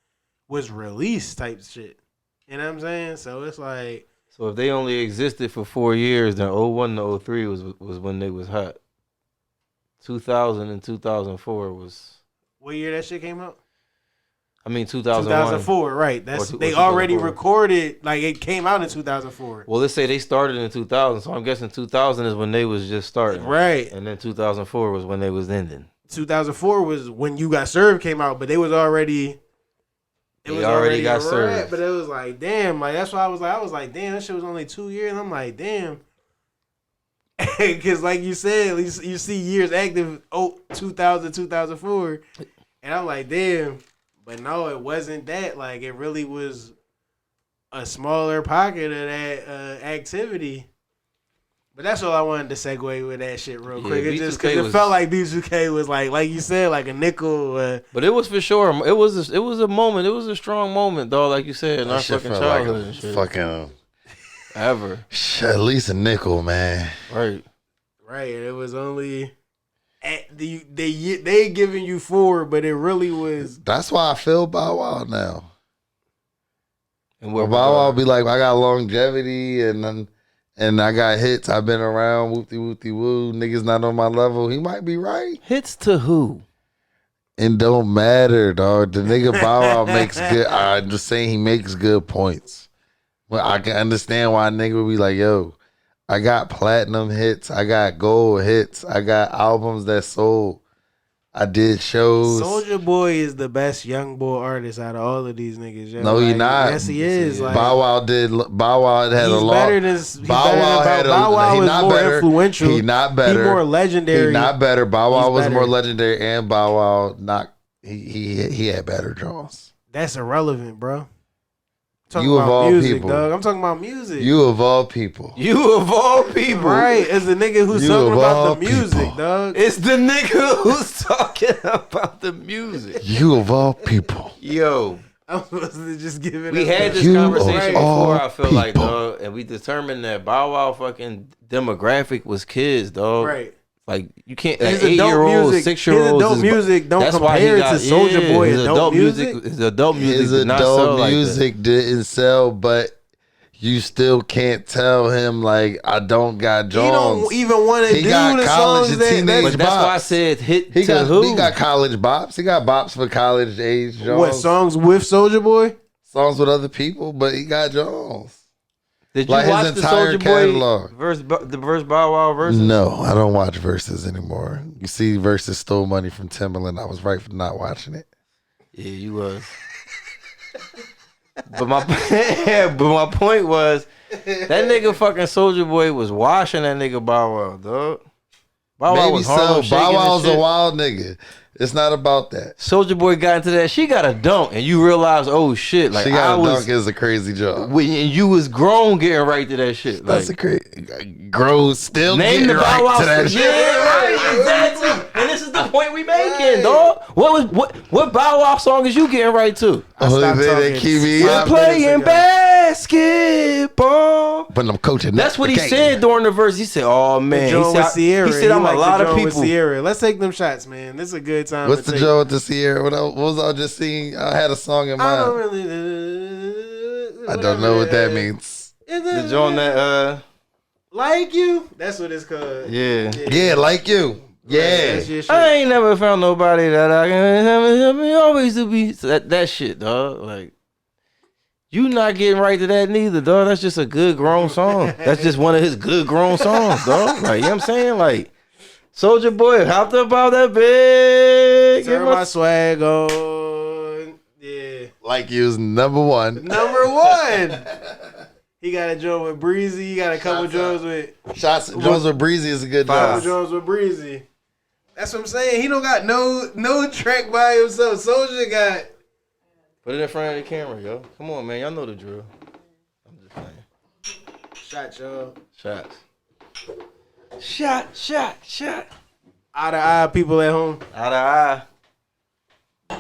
was released, type shit. You know what I'm saying? So it's like, So if they only existed for 4 years, then 01 to 03 was when they was hot. 2000 and 2004 was. what year that shit came out? I mean 2001. 2004, right? That's Or they 2004. already recorded. Like, it came out in 2004, Well, let's say they started in 2000, so I'm guessing 2000 is when they was just starting, right? and then 2004 was when they was ending. 2004 was when You Got Served came out, but they was already. They already got a wrap, served. but it was like, damn, like that's why I was like, damn, that shit was only 2 years. I'm like, damn. Because like you said, you see years active, 2000, 2004. And I'm like, damn. But no, it wasn't that. Like, it really was a smaller pocket of that activity. But that's all I wanted to segue with that shit real quick. It just because it felt like B2K was like you said, like a nickel. But it was for sure. It was a moment. It was a strong moment, dog. Like you said, in our That shit fucking felt childhood like and shit. fucking Ever. at least a nickel, man. Right. Right. It was only they giving you 4, but it really was. That's why I feel Bow Wow now. And Bow Wow be like, I got longevity and I got hits. I've been around. Whoopty woo. Niggas not on my level. He might be right. Hits to who? It don't matter, dog. The nigga Bow Wow makes good. I'm just saying he makes good points. Well, I can understand why a nigga would be like, yo, I got platinum hits. I got gold hits. I got albums that sold. I did shows. Soulja Boy is the best young boy artist out of all of these niggas. Yo. No, he not. Yes, he is. Like, Bow Wow had a lot. Bow Wow is more better. influential. He not better. He more legendary. He not better. Bow Wow was better. more legendary, and Bow Wow he had better draws. That's irrelevant, bro. You of all music, people. dog. I'm talking about music. You of all people. You of all people. Right. It's the nigga who's You talking of about all the music, people. dog. It's the nigga who's talking about the music. You of all people. Yo. I'm supposed to just give it We had this You conversation of all before, I feel like, people. dog, and we determined that Bow Wow fucking demographic was kids, dog. Right. Like, you can't, His like, adult 8-year-olds, music, 6-year-olds. his adult music don't compare to Soulja Boy his adult music. His adult music His did not sell adult like music didn't sell, but you still can't tell him like I don't got He Jones. don't even want to He do got the college songs and that. teenage that. But that's why I bops. said hit He to got who? he got college bops. He got bops for college age Jones. What songs with Soulja Boy? Songs with other people, but he got Jones. Did you like his watch the entire Soulja catalog. Boy the verse Bow Wow verse? No, I don't watch Versus anymore. You see, Versus stole money from Timberland. I was right for not watching it. Yeah, you was. but my point was that nigga fucking Soulja Boy was washing that nigga Bow Wow, dog. Bow Wow Maybe was so. Harlem Bow shaking and Wow's a shit. wild nigga. It's not about that. Soulja Boy got into that. She got a dunk, and you realize, oh shit, like She I got a was. dunk is a crazy job. When you was grown getting right to that shit. That's Like, a crazy. Grow still name getting the Bow Wow right to that song. shit. Yeah, right, exactly. And this is the point we making, dog. What Bow Wow song is you getting right to? Only stopped thing that talking keep me five up. minutes Playing ago. basketball. But I'm coaching. That's what he the game. said during the verse. He said, "Oh man," Joan with Sierra. he said, "I'm a liked lot the of joint with people." Sierra. Let's take them shots, man. This is a good time. What's to the take. Joe with the Sierra? What was I just singing? I had a song in I don't mind. really. I don't know what that means. The joint that, like you. That's what it's called. yeah. Yeah, like you. Yeah. That's your shit. I ain't never found nobody that I can always to be that shit, dog. Like, you not getting right to that neither, dog. That's just a good grown song. That's just one of his good grown songs, dog. Like, you know what I'm saying? Like, Soulja Boy hopped up out that big. Turn my swag on. Yeah. Like you's number one. Number one. He got a joint with Breezy. He got a couple joints with Shots. Jones with Breezy is a good couple job. joints with Breezy. That's what I'm saying. He don't got no track by himself. Soulja got. Put it in front of the camera, yo. Come on, man. Y'all know the drill. I'm just saying. Shot, y'all. Shots. Shot. Eye to eye, people at home. Eye to eye.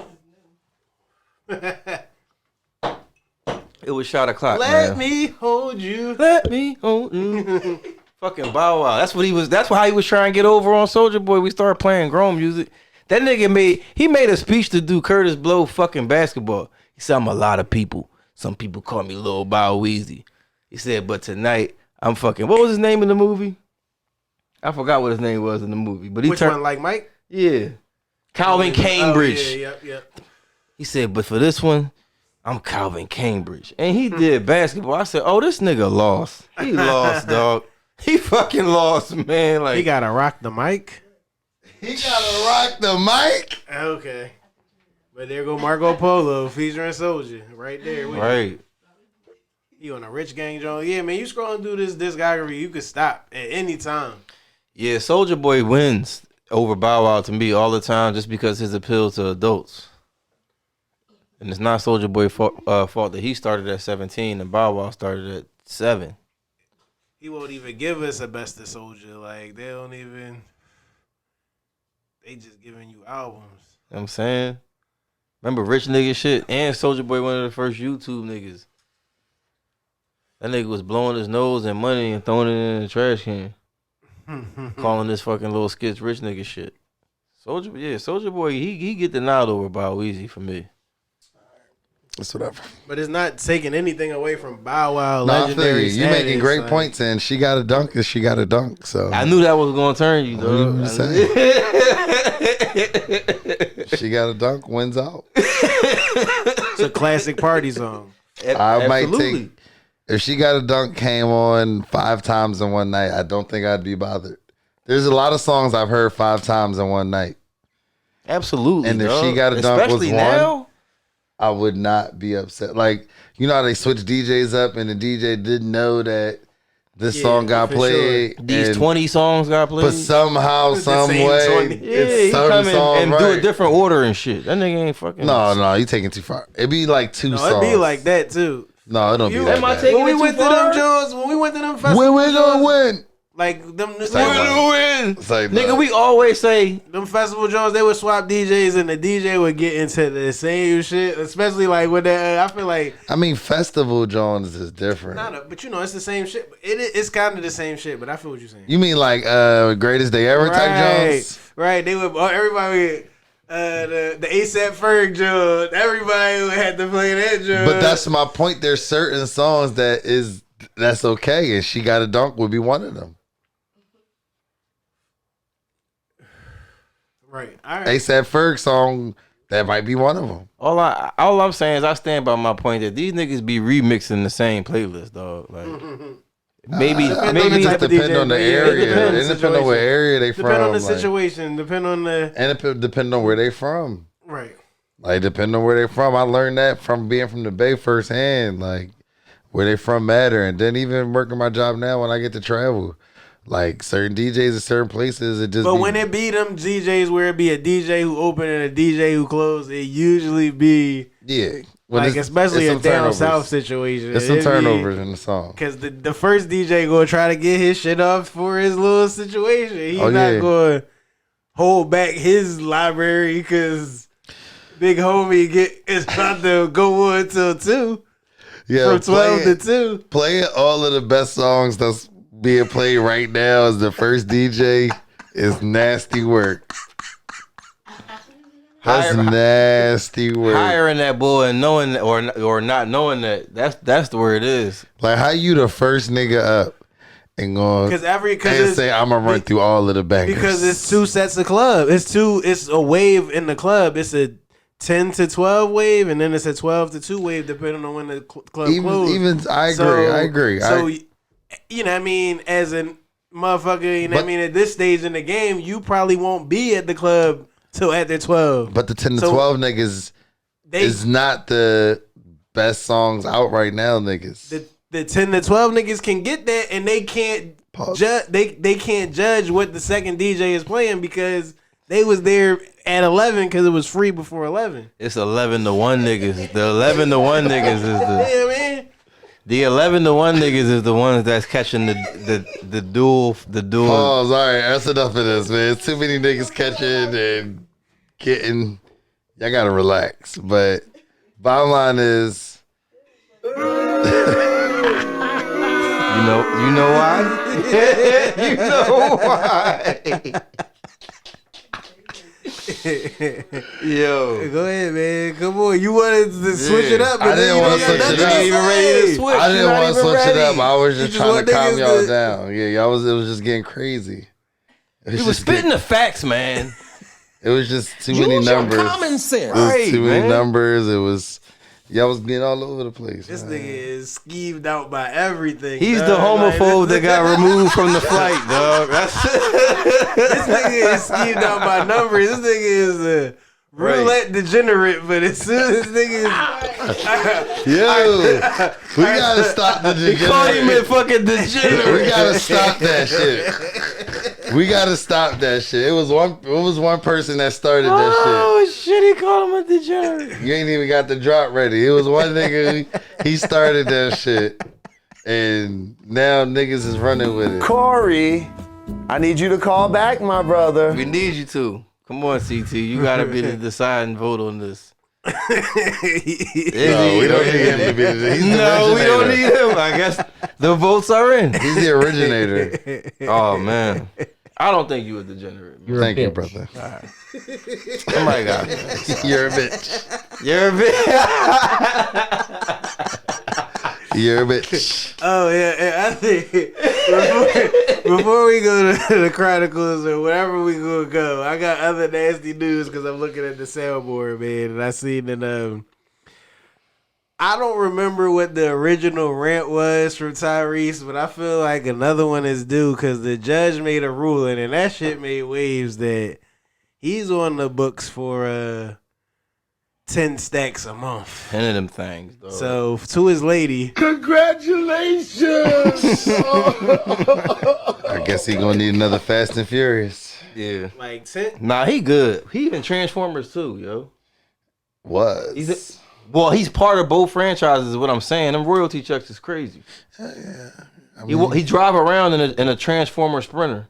It was shot o'clock, Let man. me hold you. Let me hold you. Fucking Bow Wow. That's what he was. That's how he was trying to get over on Soulja Boy. We started playing grown music. That nigga made a speech to do Curtis Blow fucking basketball. He said, "I'm a lot of people. Some people call me Lil Bow Weezy." He said, "But tonight I'm fucking." What was his name in the movie? I forgot what his name was in the movie. But he Which turned. one, like Mike? Yeah, Calvin Cambridge. Oh, yeah, yep. He said, "But for this one, I'm Calvin Cambridge." And he did basketball. I said, "Oh, this nigga lost. He lost, dog. He fucking lost, man. Like, He gotta rock the mic. He gotta rock the mic. Okay. But there go Marco Polo featuring Soulja right there. with him. right. He on a Rich Gang joint. Yeah, man, you scrolling through this discography, you could stop at any time. Yeah, Soulja Boy wins over Bow Wow to me all the time just because his appeal to adults. And it's not Soulja Boy fault that he started at 17 and Bow Wow started at 7. He won't even give us a best of Soulja. Like, they don't even. They just giving you albums. You know what I'm saying? Remember Rich Nigga shit? And Soulja Boy, one of the first YouTube niggas. That nigga was blowing his nose and money and throwing it in the trash can. Calling this fucking little skits rich nigga shit. Soulja Boy, he get the nod over Bow Easy for me. It's whatever. But it's not taking anything away from Bow Wow. No, I feel Legendary you. You making great like, points, and she got a dunk, and she got a dunk. So I knew that was gonna turn you, though. She got a dunk, wins out. It's a classic party song. I might take. If she got a dunk came on 5 times in one night, I don't think I'd be bothered. There's a lot of songs I've heard 5 times in one night. Absolutely. And if dog. she got a dunk Especially was now, one, I would not be upset. Like, you know how they switch DJs up and the DJ didn't know that this song got played. sure. These 20 songs got played. But somehow, some same way, 20. he come in and do a different order and shit. That nigga ain't fucking. No, you taking too far. It'd be like 2 songs. It'd be like that too. No, it don't be like am I that. taking When we it went too to far? them Jones, when we went to them festivals, When we gonna win? like them, like that. It's like Nigga, that. we always say them festival Jones, they would swap DJs and the DJ would get into the same shit. Especially like with that, I feel like I mean, Festival Jones is different. but you know it's the same shit. It's kind of the same shit. But I feel what you're saying. You mean like Greatest Day Ever type Jones? Right. They would everybody. The ASAP Ferg Jones. Everybody would have to play that Jones. But that's my point. There's certain songs that's okay, and She Got a Dunk would be one of them. Right. All right. ASAP Ferg song, that might be one of them. all I'm saying is I stand by my point that these niggas be remixing the same playlist, dog. Like maybe I think it just type of depend DJ, on the but yeah, area. it depends It depends on what area they from. Depend on the like, situation. Depend on the and it depend on where they from. right. Like, depending on where they from. I learned that from being from the Bay firsthand. Like, where they from matter. And then even working my job now when I get to travel. Like, certain DJs at certain places, it just But when it be them DJs where it be a DJ who open and a DJ who close, it usually be When like especially it's a some down turnovers. south situation. There's some turnovers in the song. Because the first DJ gonna try to get his shit off for his little situation. He's not gonna hold back his library because big homie is about to go on till 2. Yeah, from 12 to 2. Playing all of the best songs that's being played right now as the first DJ is nasty work. That's nasty work. Hiring that boy and knowing that, or not knowing that's the where it is. Like, how you the first nigga up and going and say I'm gonna run through all of the bangers because it's 2 sets of club. It's a wave in the club. It's a 10 to 12 wave, and then it's a 12 to 2 wave depending on when the club closes. I agree. So you know what I mean, as a motherfucker, you know what I mean, at this stage in the game, you probably won't be at the club till after 12. But the 10 to 12 niggas is not the best songs out right now, niggas. The 10 to 12 niggas can get that, and they can't judge. They can't judge what the second DJ is playing because they was there at 11 because it was free before 11. It's 11 to 1 niggas. The 11 to 1 niggas is the. Yeah, man. The 11 to 1 niggas is the ones that's catching the dual. Oh, sorry. That's enough of this, man. It's too many niggas catching and getting. Y'all gotta relax. But bottom line is, you know why? You know why? Yo, go ahead, man. Come on, you wanted to switch it up. I didn't want to switch it up. I didn't want to switch it up. I was just trying to calm y'all to... down. Yeah, y'all was. It was just getting crazy. You was spitting the facts, man. It was just too many numbers. Common sense. It was too many numbers. It was. Y'all was getting all over the place. This nigga is skeeved out by everything. He's the homophobe that got removed from the flight, dog. This nigga is skeeved out by numbers. This nigga is a roulette degenerate, but as soon as nigga is... Yo, we gotta stop the degenerate. Call him a fucking degenerate. We gotta stop that shit. We gotta stop that shit. It was one person that started that shit. Oh shit, he called him a degenerate. You ain't even got the drop ready. It was one nigga, he started that shit. And now niggas is running with it. Corey, I need you to call back, my brother. We need you to. Come on, CT. You gotta be the deciding vote on this. No, we don't need him to be No, we don't need him. I guess the votes are in. He's the originator. Oh man. I don't think you a degenerate. Man. Thank you, brother. All right. Somebody got me. You're a bitch. You're a bitch. You're a bitch. Oh yeah, I think before we go to the Chronicles or wherever we gonna go, I got other nasty news because I'm looking at the soundboard, man, and I seen that I don't remember what the original rant was from Tyrese, but I feel like another one is due because the judge made a ruling and that shit made waves that he's on the books for 10 stacks a month. 10 of them things, though. So to his lady, Congratulations. I guess he gonna need another Fast and Furious. Yeah. like 10. Nah, he good. He in Transformers too, yo. Was. He's part of both franchises is what I'm saying. Them royalty checks is crazy. Yeah. I He drive around in a Transformer Sprinter.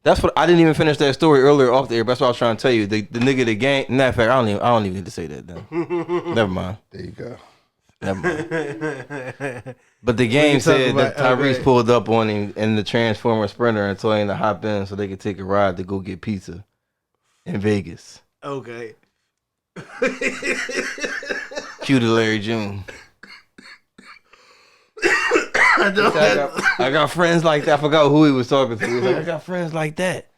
That's what I didn't even finish that story earlier off the air. But that's what I was trying to tell you. The nigga that gang. In that fact, I don't even need to say that. Then never mind. There you go. Never mind. But the game said that Tyrese pulled up on him in the Transformer Sprinter and told him to hop in so they could take a ride to go get pizza in Vegas. Okay. Cue to Larry June. I got friends like that. I forgot who he was talking to. He was like, I got friends like that.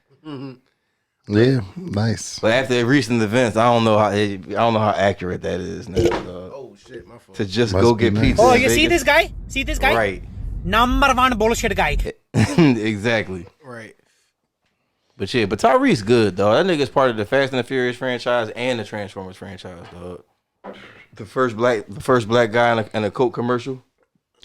Yeah, nice. But after recent events, I don't know how accurate that is now. Oh shit, my fault. To just Must go be get nice. pizza. Oh, in you see Vegas. this guy? See this guy? Right. Number one bullshit guy. Exactly. Right. But yeah, but Tyrese good, dog. That nigga's part of the Fast and the Furious franchise and the Transformers franchise, dog. The first black guy in a Coke commercial.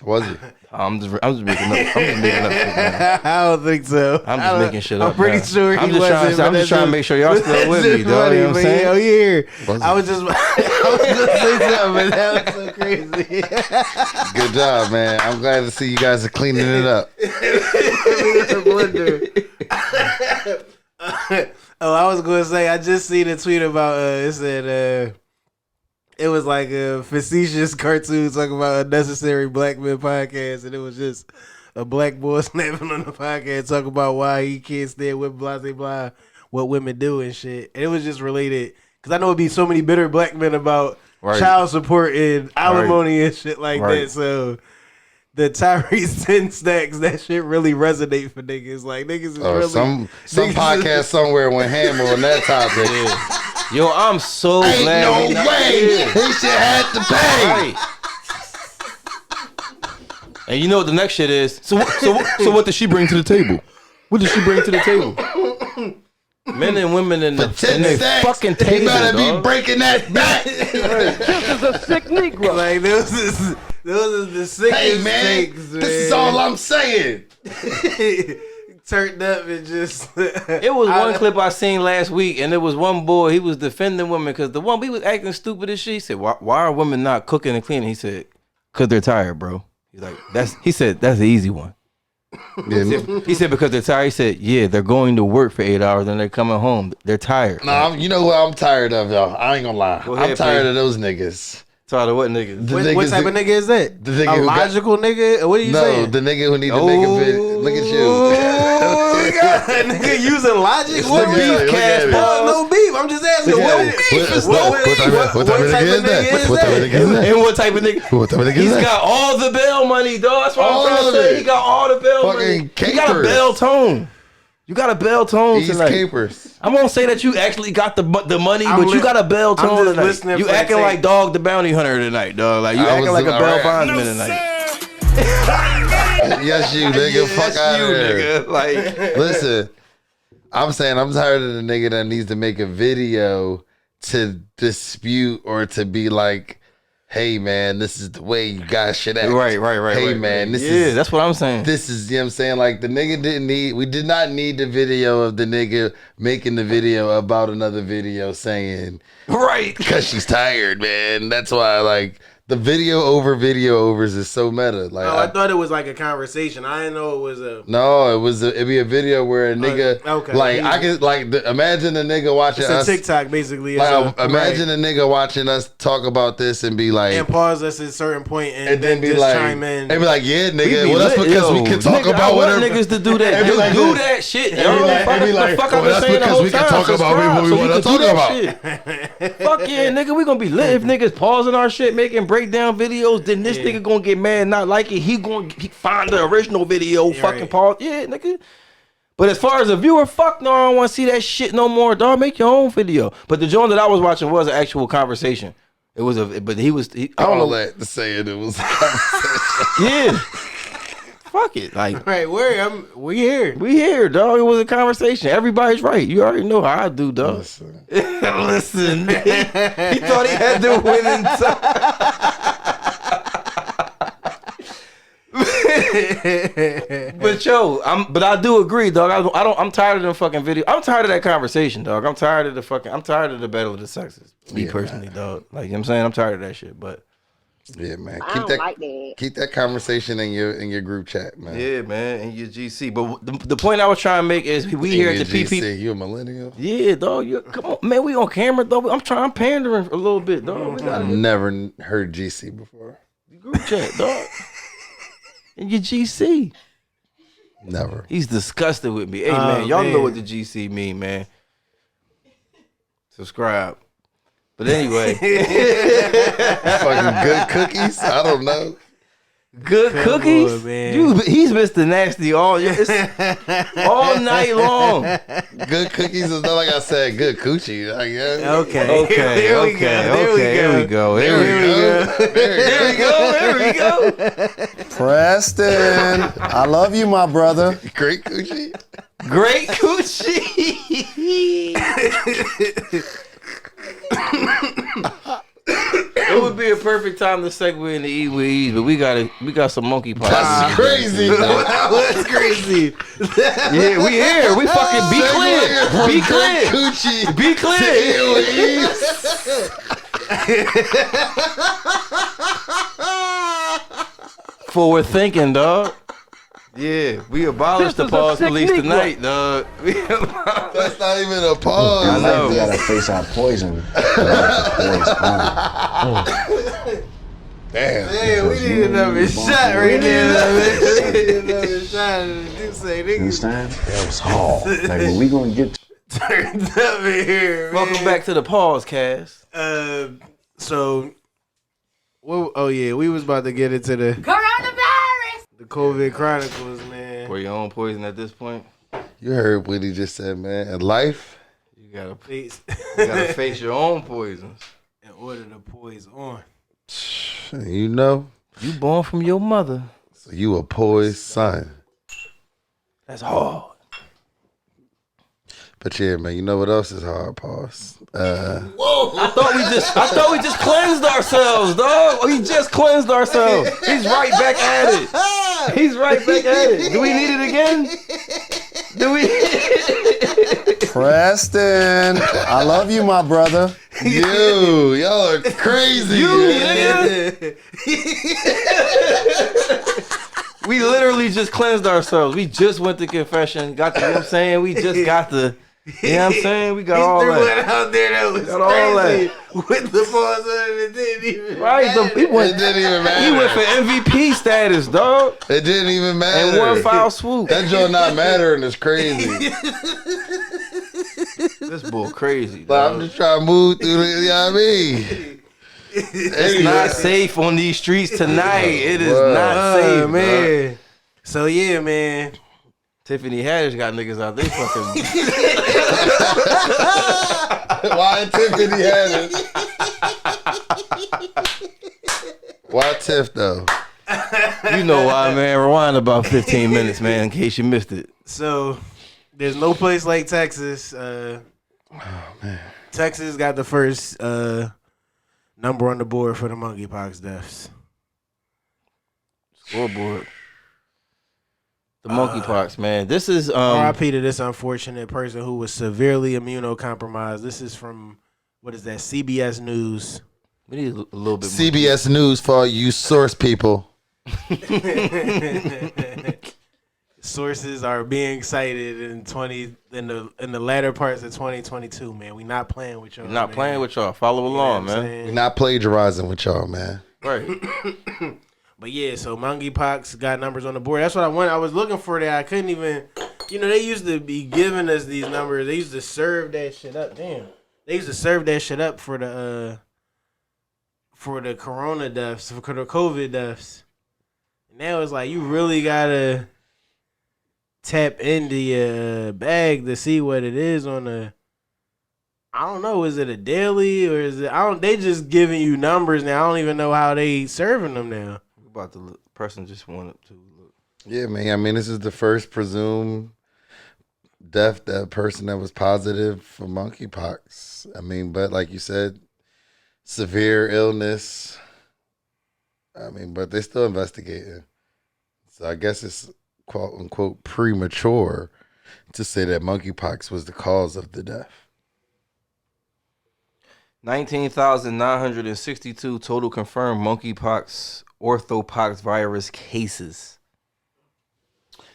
Was he? I'm just making up shit, man. I don't think so. I'm just making shit up. I'm pretty man. sure he I'm just wasn't. trying to make sure y'all still with me, dog. You know what I'm saying? Oh yeah. Was I was just gonna say something, but that was so crazy. Good job, man. I'm glad to see you guys are cleaning it up. Oh, I was gonna say I just seen a tweet about it said it was like a facetious cartoon talking about unnecessary black men podcast, and it was just a black boy snapping on the podcast talking about why he can't stand with blah blah blah what women do and shit. And it was just related because I know it'd be so many bitter black men about child support and alimony and shit like that. So the Tyrese 10 stacks, that shit really resonate for niggas. Like niggas is really Some podcast somewhere went hammer on that topic. Yo, I'm so glad. Ain't no way he should have to pay. Right. And you know what the next shit is? So what does she bring to the table? What does she bring to the table? Men and women in their fucking table. You better dog. be breaking that back. This is a sick Negro. like those is the sickest Hey man, things, man. this is all I'm saying. Turned up and just It was one clip I seen last week, and it was one boy. He was defending women because the one he was acting stupid as shit. He said, "Why are women not cooking and cleaning?" He said, "Cause they're tired, bro." He's like, He said that's the easy one. He said because they're tired. He said, "Yeah, they're going to work for 8 hours and they're coming home. They're tired." Nah, you know what I'm tired of, y'all. I ain't gonna lie. Go ahead, I'm tired please. of those niggas. Tired of what niggas? The what niggas type who- of nigga is that? The nigga A who got- logical nigga? What are you No, saying? the nigga who need to make a video. Look at you. Oh, God. Nigga using logic? What Look at beef? it, look at it. No beef. I'm just asking. Look What at it. beef? What- What what beef? type of nigga is that? What type of nigga is that? And what type of nigga? What type of nigga is He's that? got all the bail money, dog. That's what All I'm trying of to say. it. He got all the bail money. Fucking You got a capers. bail tone. You got a bail tone These tonight. capers. I won't say that you actually got the money, I'm but you li- got a bail I'm tone just tonight. listening You for the acting tape. like Dog the Bounty Hunter tonight, dog. Like you I acting was- like a bail alright. bondsman tonight. Yes, you nigga. Fuck out of here. nigga. Like Listen, I'm saying I'm tired of the nigga that needs to make a video to dispute or to be like, hey man, this is the way you guys should act. Right. Hey right, man, this yeah, is that's what I'm saying. This is, you know what I'm saying? Like the nigga we did not need the video of the nigga making the video about another video saying, right, because she's tired, man. That's why, like, the video overs is so meta. Like, I thought it was like a conversation. I didn't know it was a. No, it'd be a video where a nigga, okay. like, I could, like, imagine a nigga watching It's us. a TikTok, basically. Like, imagine a nigga watching us talk about this and be like, and pause us at a certain point and then be just like, chime in. and be like, yeah, nigga, be well, that's lit, because yo. we can talk Nigga, about I want whatever. niggas to do that. And be like, do that shit, yo. And be like, fuck well, I've been that's saying the because whole we can time. talk about what we Subscribe want to so we talk can do about. that shit. Fuck yeah, nigga, we gonna be lit if niggas pausing our shit, making breakdown videos. Then this nigga gonna get mad, not like it. He find the original video, fucking pause. Yeah, nigga. But as far as a viewer, fuck no, I don't want to see that shit no more, dog. Make your own video. But the joint that I was watching was an actual conversation. It was but I don't know that to say it was a conversation. Yeah. Fuck it. Like, right, we here. We here, dog. It was a conversation. Everybody's right. You already know how I do, dog. Listen. Listen. He thought he had to win But yo, I do agree, dog. I'm tired of them fucking videos. I'm tired of that conversation, dog. I'm tired of the battle of the sexes. Me personally, dog. Like, you know what I'm saying? I'm tired of that shit, but yeah, man. Keep that conversation in your group chat, man. Yeah, man, and your GC. But the point I was trying to make is we here at the GC, PPP. You a millennial? Yeah, dog. Come on, man. We on camera, though. I'm pandering a little bit, dog. I've never heard GC before. Group chat, dog. And your GC. Never. He's disgusted with me. Hey, man, y'all know what the GC mean, man. Subscribe. But anyway. Fucking good cookies? I don't know. Good cookies? On, man. He's Mr. Nasty all night long. Good cookies is not like I said good coochie. I guess. Okay. There we go. Preston, I love you, my brother. Great coochie. Great coochie. It would be a perfect time to segue into Eat with Eaze, but we got some monkey pies. That's crazy. That's crazy. Yeah, we here. We fucking be clear. Be clear. Coochie. Be clear. Forward thinking, dog. Yeah, we abolished the pause police tonight, dog. That's not even a pause. I know. We gotta face our poison. Damn. Yeah, we need another shot right there. We need another shot. Do say You niggas understand? That was hard. Like, when we gonna get turned up in here. Welcome man. back to the pause cast. So, we was about to get into the COVID Chronicles, man. Pour your own poison at this point. You heard what he just said, man. In life, You gotta Please. face your own poisons. In order to poise on. you know, You born from your mother. so you a poised son. That's hard. But yeah, man, you know what else is hard? Pause. I thought we just cleansed ourselves, dog. We just cleansed ourselves. He's right back at it. He's right back at it. Do we need it again? Do we? Preston, I love you, my brother. Y'all are crazy. Nigga. We literally just cleansed ourselves. We just went to confession. Got the, you know what I'm saying? We just got the, you know what I'm saying? We got He all threw that. it out there that was Got all crazy. With the pause on it, it didn't even Right? matter. He went, It didn't even matter. he went for MVP status, dog. It didn't even matter. And one foul swoop. That joint not mattering is crazy. This bull crazy, But I'm dog. just trying to move through the, you know what I mean? It's not safe on these streets tonight. It is Wow. not safe, man. man. So yeah, man. Tiffany Haddish got niggas out. They fucking. Why Tiffany had it? Why Tiff though? You know why, man. Rewind about 15 minutes, man, in case you missed it. So there's no place like Texas. Texas got the first Number on the board for the monkeypox deaths. Scoreboard. The monkeypox, man. This is R.I.P. to this unfortunate person who was severely immunocompromised. This is from, what is that, CBS News. We need a little bit more. CBS News for all you source people. Sources are being cited in the latter parts of 2022, man. We not playing with y'all. We're not playing with y'all. Follow along, man. We're not plagiarizing with y'all, man. Right. But yeah, so monkeypox got numbers on the board. That's what I wanted. I was looking for that. I couldn't even. They used to be giving us these numbers. They used to serve that shit up. Damn. They used to serve that shit up for the corona deaths, for the COVID deaths. Now it's like you really gotta tap into your bag to see what it is on the. I don't know. Is it a daily or is it? They just giving you numbers now. I don't even know how they serving them now. About the person just wanted to look. Yeah, man. I mean, this is the first presumed death that person that was positive for monkeypox. I mean, but like you said, severe illness. I mean, but they're still investigating. So I guess it's quote unquote premature to say that monkeypox was the cause of the death. 19,962 total confirmed monkeypox orthopox virus cases.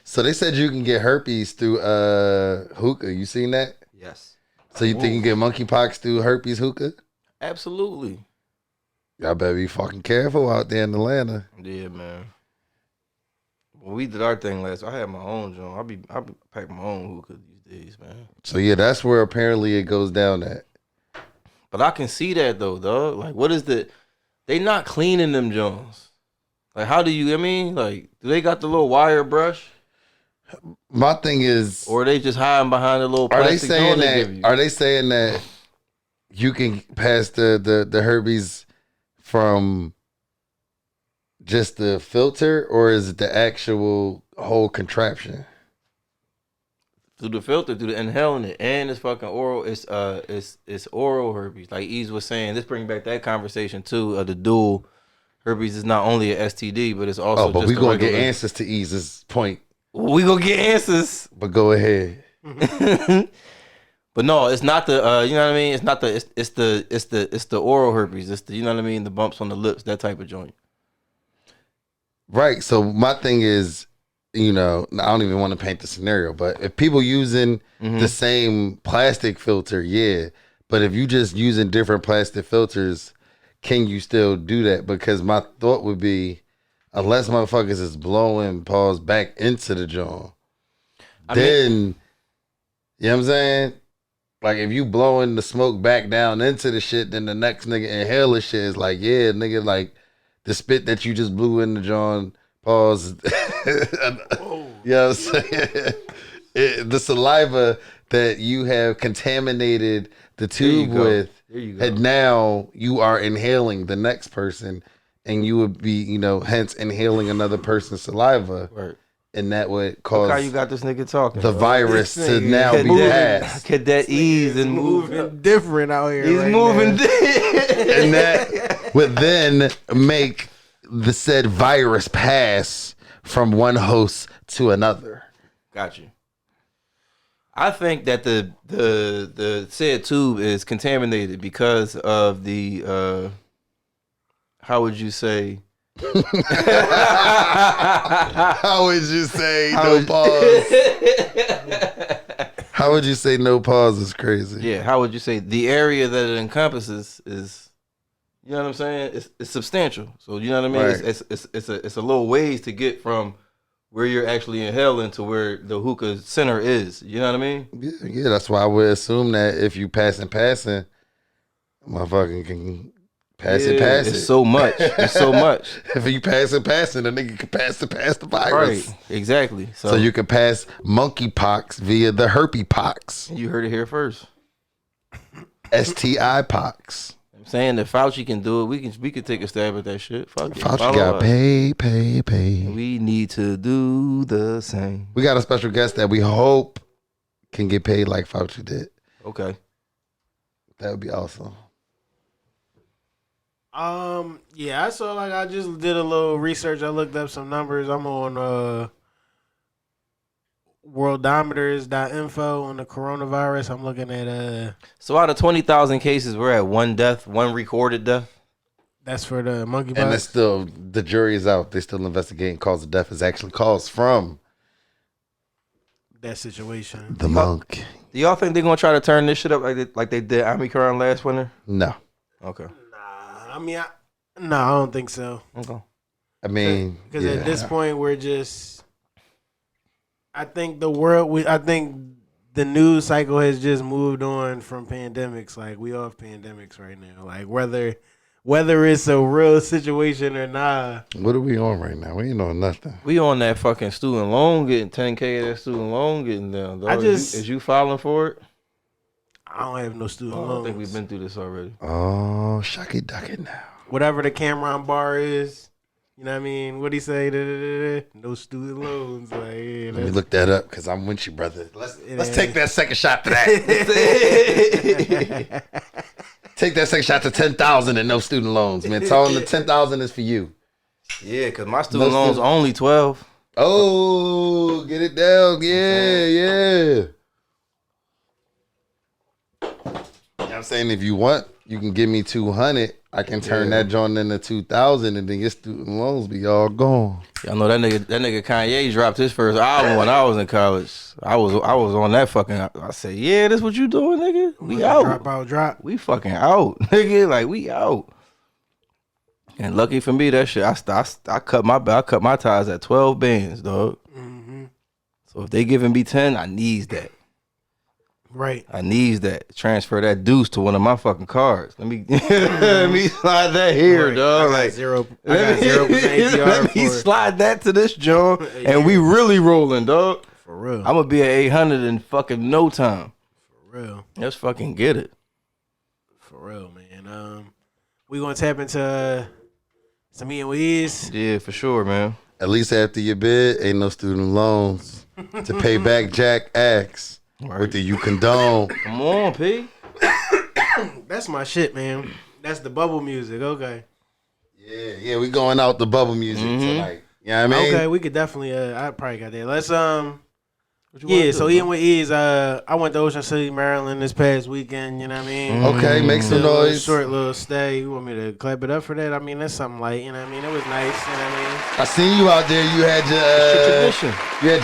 So they said you can get herpes through hookah. You seen that? Yes. So you think you can get monkeypox through herpes hookah? Absolutely. Y'all better be fucking careful out there in Atlanta. Yeah, man. When we did our thing last, I had my own joint. I be packing my own hookah these days, man. So yeah, that's where apparently it goes down at. But I can see that though, dog. Like, what is they not cleaning them Jones? Like, how do you? I mean, like, do they got the little wire brush? My thing is, or are they just hiding behind the little plastic joint they give you? Are they saying that you can pass the herpes from just the filter, or is it the actual whole contraption? Through the filter, through the inhaling it, and it's fucking oral. It's oral herpes. Like Eaze was saying, this brings back that conversation too. The dual herpes is not only a STD, but it's also. Oh, but just we gonna get answers to Eaze's point. We gonna get answers. But go ahead. But no, it's not the. You know what I mean? It's not the. It's the oral herpes. It's the. You know what I mean? The bumps on the lips, that type of joint. Right. So my thing is, I don't even want to paint the scenario, but if people using the same plastic filter, yeah. But if you just using different plastic filters, can you still do that? Because my thought would be, unless motherfuckers is blowing paws back into the jaw, then, you know what I'm saying? Like, if you blowing the smoke back down into the shit, then the next nigga inhale the shit is like, yeah, nigga, like, the spit that you just blew in the jaw, pause. You know what I'm saying? The saliva that you have contaminated the tube with, and now you are inhaling the next person, and you would be, hence inhaling another person's saliva. Right. And that would cause how you got this nigga talking, the virus to now be passed. Could that Eaze and moving different out here? He's moving and that would then make the said virus pass from one host to another. Got you. I think that the said tube is contaminated because of the how would you say? How would you say no pause? How would you say no pause is crazy? Yeah, how would you say the area that it encompasses is, you know what I'm saying? It's substantial. So you know what I mean? Right. It's a little ways to get from where you're actually inhaling to where the hookah center is. You know what I mean? Yeah, that's why I would assume that if you passing, motherfucking can pass it. It's so much. It's so much. If you passing, the nigga can pass the virus. Right, exactly. So you can pass monkeypox via the herpes. You heard it here first. STI pox. I'm saying that Fauci can do it. We can take a stab at that shit. Fauci got pay. We need to do the same. We got a special guest that we hope can get paid like Fauci did. Okay. That would be awesome. Yeah, I saw like I just did a little research. I looked up some numbers. I'm on worldometers.info on the coronavirus. I'm looking at So out of 20,000 cases, we're at one death, one recorded death. that's for the monkeypox. And it's still, the jury is out. They still investigating cause of death is actually caused from that situation. the monk. Do y'all think they're gonna try to turn this shit up like they did Omicron last winter? No. Okay. I mean, no, I don't think so. Okay. I mean, Because yeah. at this point, we're just. I think the news cycle has just moved on from pandemics. Like we off pandemics right now. Like whether it's a real situation or not. What are we on right now? We ain't on nothing. We on that fucking student loan, getting 10K of that student loan getting down. Dog. Is you filing for it? I don't have no student I loans. think we've been through this already. Oh, shucky ducky now. Whatever the Cameron bar is, you know what I mean? What'd he say? No student loans. Like, yeah, Let me look that up because I'm with you, brother. Let's take that second shot to that. Take that second shot to 10,000 and no student loans, man. Tell them the 10,000 is for you. Yeah, because my student loans only 12. Oh, get it down. Yeah, yeah. I'm saying if you want, you can give me 200. I can turn that joint into 2,000, and then your student loans be all gone. Y'all know that nigga Kanye dropped his first album when I was in college. I was on that fucking. I said, yeah, this what you doing, nigga? We out. Drop. We fucking out, nigga. Like we out. And lucky for me, that shit. I cut my ties at 12 bands, dog. Mm-hmm. So if they giving me 10, I needs that. Right. I needs that. Transfer that deuce to one of my fucking cards. Let me slide that here, Right. dog. I got Like 0% APR let me slide that to this joint, and we really rolling, dog. For real. I'm gonna be at 800 in fucking no time. For real. Let's fucking get it. For real, man. We gonna tap into some Eaze. Yeah, for sure, man. At least after your bid, ain't no student loans to pay back Jack X. What do you condone? Come on, P. That's my shit, man. That's the bubble music. Okay. Yeah, we going out the bubble music tonight. You know what I mean? Okay, we could definitely. I probably got that. Let's Yeah, so eating with Eaze. I went to Ocean City, Maryland this past weekend. You know what I mean? Okay, make some Did a little noise. short little stay. You want me to clap it up for that? I mean, that's something light. You know what I mean? It was nice. You know what I mean? I seen you out there. You had Tradition.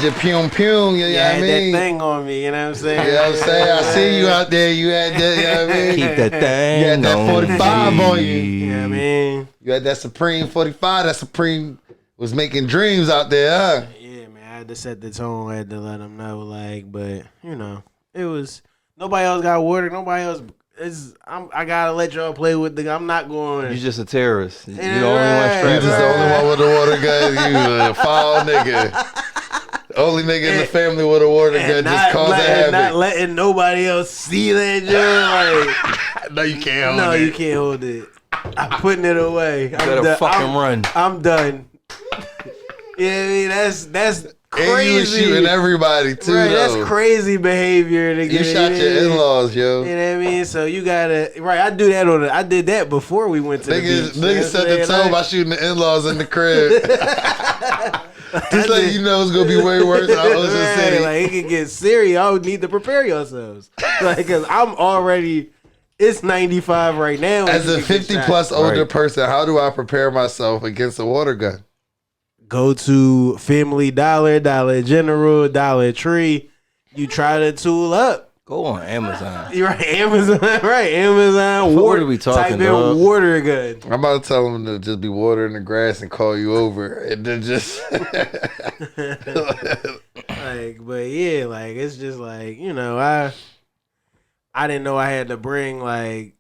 your pum pum. You know You what I had mean? that thing on me. You know what I'm saying? You know what I'm saying? I see you out there. You had that. You know what I mean? Keep that thing. You had that on 45 me. on you. You know what I mean? You had that Supreme 45. That Supreme was making dreams out there, huh? Yeah, man. I had to set the tone. I had to let them know, like, but you know, it was nobody else got water. Nobody else. I gotta let y'all play with the. I'm not going. You just a terrorist. You the only one Right. You strapped just the up. only one with the water gun. You a foul nigga. Only nigga in the family with a water gun just causing not havoc. letting nobody else see that joint. No, you can't hold No, it. you can't hold it. I'm putting it away. You better fucking run. I'm done. Yeah, I mean that's And you was crazy. shooting everybody too, Right, though. that's crazy behavior. To You get shot your in-laws, yo. You know what I mean? So you gotta I do that I did that before we went to the beach. Niggas set the tone by shooting the in-laws in the crib. Just like you know it's gonna be way worse out in Ocean Right, City. like it could get serious. I would need to prepare yourselves. Like, cause I'm already. It's 95 right now. As and a you can get 50 shot. plus older person, how do I prepare myself against a water gun? Go to Family Dollar, Dollar General, Dollar Tree. You try to tool up. Go on Amazon. You're right, Amazon. Right, Amazon. What Water. are we talking Type in about? water gun. I'm about to tell them to just be watering the grass and call you over, and then just. Like, but yeah, like it's just like I didn't know I had to bring like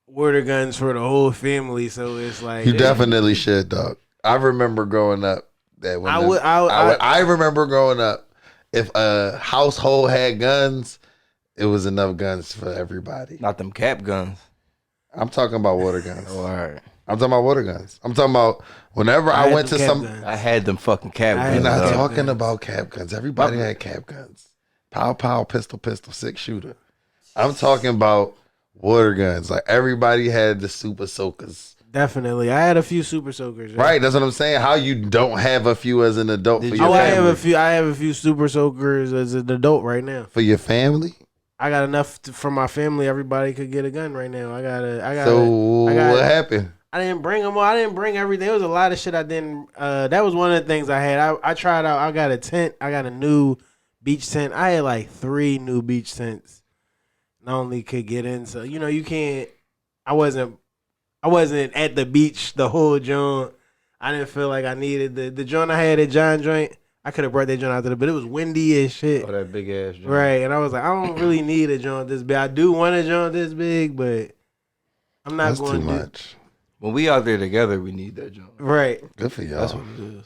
water guns for the whole family. So it's like You definitely should, dog. I remember growing up that when I remember growing up, if a household had guns, it was enough guns for everybody. Not them cap guns. I'm talking about water guns. Oh, all right. I'm talking about water guns. I'm talking about whenever I went to some. I had them fucking cap I We're guns. had not dog. cap talking guns. about cap guns. Everybody had cap guns. Pow, pow, pistol, pistol, 6-shooter. I'm talking about water guns. Like everybody had the super soakers. Definitely, I had a few super soakers. Yeah. Right, that's what I'm saying. How you don't have a few as an adult for your I family? have a few super soakers as an adult right now. For your family? I got enough for my family. Everybody could get a gun right now. So what happened? I didn't bring them all. I didn't bring everything. There was a lot of shit I didn't. That was one of the things I had. I tried out. I got a tent. I got a new beach tent. I had like 3 new beach tents. Not only could get in, so you can't. I wasn't at the beach the whole joint. I didn't feel like I needed the joint I had at John joint. I could have brought that joint out there, but it was windy as shit. Oh, that big ass joint. Right, and I was like, I don't really need a joint this big. I do want a joint this big, but I'm not going to. That's too much. When we out there together, we need that joint. Right. Good for y'all. That's what it is.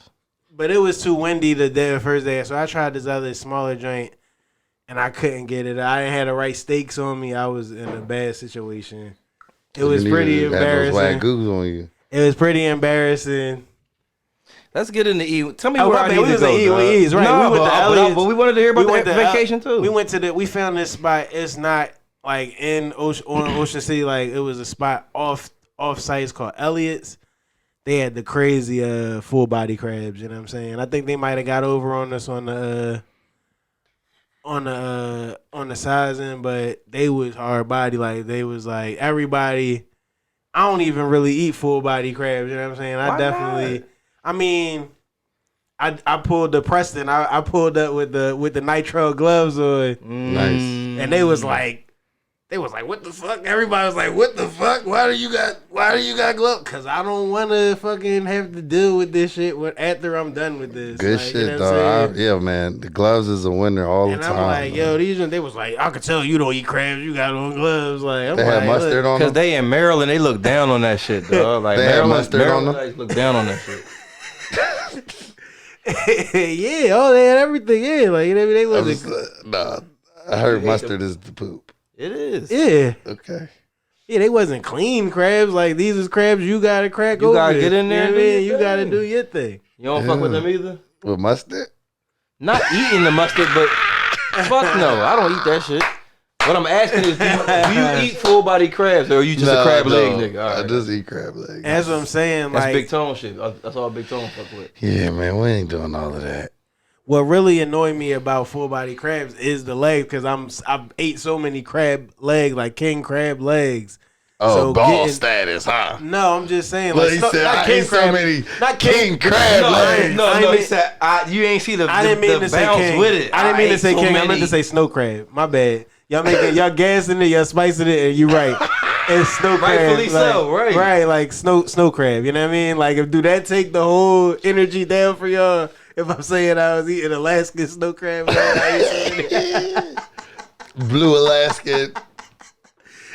But it was too windy the first day, so I tried this other smaller joint, and I couldn't get it. I didn't have the right stakes on me. I was in a bad situation. It was pretty embarrassing. Swag goose on you. It was pretty embarrassing. Let's get into Eaze. Tell me where I need to go. Eaze, right? No, we went to Elliot's. but we wanted to hear about the vacation too. We found this spot. It's not like in Ocean City. Like it was a spot off site. It's called Elliot's. They had the crazy full body crabs. You know what I'm saying? I think they might have got over on us on the sizing, but they was hard body. Like they was like everybody. I don't even really eat full body crabs. You know what I'm saying? Why not? I mean, I pulled the Preston. I pulled up with the nitrile gloves on. Nice. And they was like, what the fuck? Everybody was like, what the fuck? Why do you got gloves? Cause I don't want to fucking have to deal with this shit after I'm done with this. Good like, shit, dog. Yeah, man. The gloves is a winner all the time. And I'm like, yo, they was like, I could tell you don't eat crabs. You got on gloves. Like, they had mustard on them. Because they in Maryland, they look down on that shit, dog. Like they Maryland, had mustard on them. They look down on that shit. Yeah, they had everything. Yeah, like they wasn't. Nah, I heard mustard is the poop. It is. Yeah. Okay. Yeah, they wasn't clean crabs. Like these is crabs you gotta crack open. You gotta get in there. You know what I mean? You gotta do your thing. You don't fuck with them either. With mustard? Not eating the mustard, but fuck no, I don't eat that shit. What I'm asking is, do you eat full body crabs, or are you just a crab leg nigga? All right. I just eat crab legs. That's what I'm saying. That's like, Big Tone shit. That's all Big Tone fuck with. Yeah, man, we ain't doing all of that. What really annoyed me about full body crabs is the legs, because I've ate so many crab legs, like king crab legs. Oh, so ball status, huh? No, I'm just saying. Like, He said, not I king ate crab, so many not king crab legs. No, he said you ain't see the. I didn't mean to say king. With it. I didn't mean to say king. I meant to say snow crab. My bad. Y'all gassing it, y'all spicing it, and you right. It's snow crab. Rightfully so, right? Right, like snow do you know what I mean? Like, do that take the whole energy down for y'all? If I'm saying I was eating Alaskan snow crab, Blue Alaskan,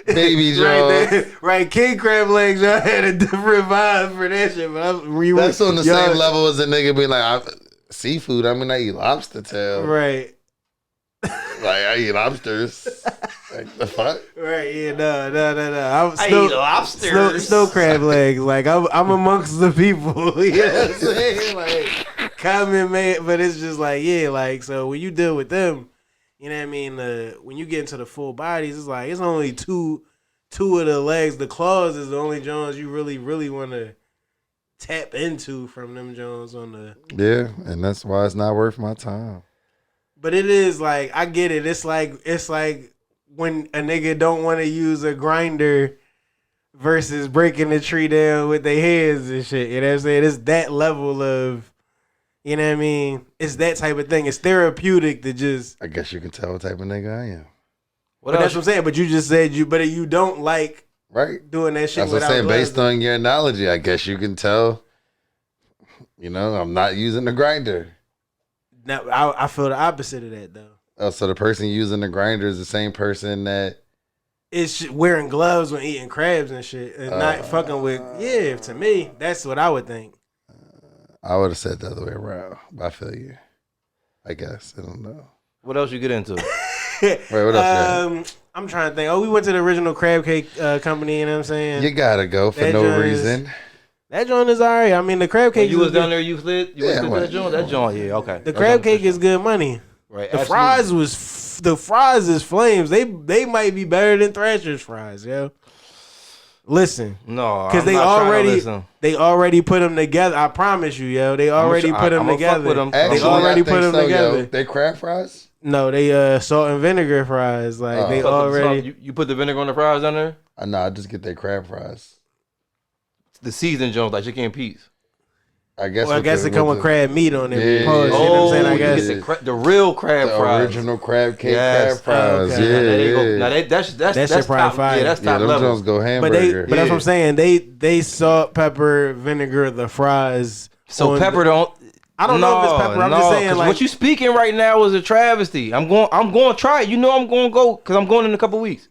baby Jawn. Right, king crab legs. Y'all had a different vibe for that shit. But that's on the same level as a nigga being like, seafood. I mean, I eat lobster tail. Right. Like, I eat lobsters. Like, the fuck? Right, yeah, no. I eat lobsters. Snow crab legs. Like, I'm amongst the people. You know what I'm saying? Like, common man. But it's just like, yeah, like, so when you deal with them, you know what I mean? When you get into the full bodies, it's like, it's only two of the legs. The claws is the only Jones you really, really want to tap into from them Jones on the. Yeah, and that's why it's not worth my time. But it is like, I get it. It's like when a nigga don't want to use a grinder versus breaking the tree down with their hands and shit. You know what I'm saying? It's that level of, you know what I mean? It's that type of thing. It's therapeutic to just. I guess you can tell what type of nigga I am. But that's what I'm saying. But you just said but you don't like doing that shit. That's what I'm saying. Based on your analogy, I guess you can tell. You know, I'm not using the grinder. Now, I feel the opposite of that, though. Oh, so the person using the grinder is the same person that is wearing gloves when eating crabs and shit, and not fucking with. Yeah, to me, that's what I would think. I would have said the other way around, but I feel you. I guess I don't know. What else you get into? Wait, what else? I'm trying to think. Oh, we went to the original crab cake company. You know what I'm saying? You gotta go for no reason. That joint is alright. I mean, the crab cake. You was down there. You slid. You went to that joint. That joint. Yeah, okay. The crab cake is good money. Right. The fries was the fries is flames. They might be better than Thrasher's fries, yo. Listen, no, because they already put them together. I promise you, yo. They already put them together. Actually, they already put them together. Yo. They crab fries? No, they salt and vinegar fries. Like they already. You put the vinegar on the fries on there? No, I just get their crab fries. The seasoned Jones, like chicken and peas. I guess. Well, I guess it come with crab meat on it. Yeah. You know what I'm saying? I guess the real crab fries, original crab cake crab fries. Okay. Now that's shit probably top. fire. Yeah, that's top them level. Jones go hamburger. But that's what I'm saying. They salt, pepper, vinegar the fries. So pepper don't. I don't know if it's pepper. I'm just saying, like, what you speaking right now is a travesty. I'm going to try it. You know I'm going to go because I'm going in a couple weeks.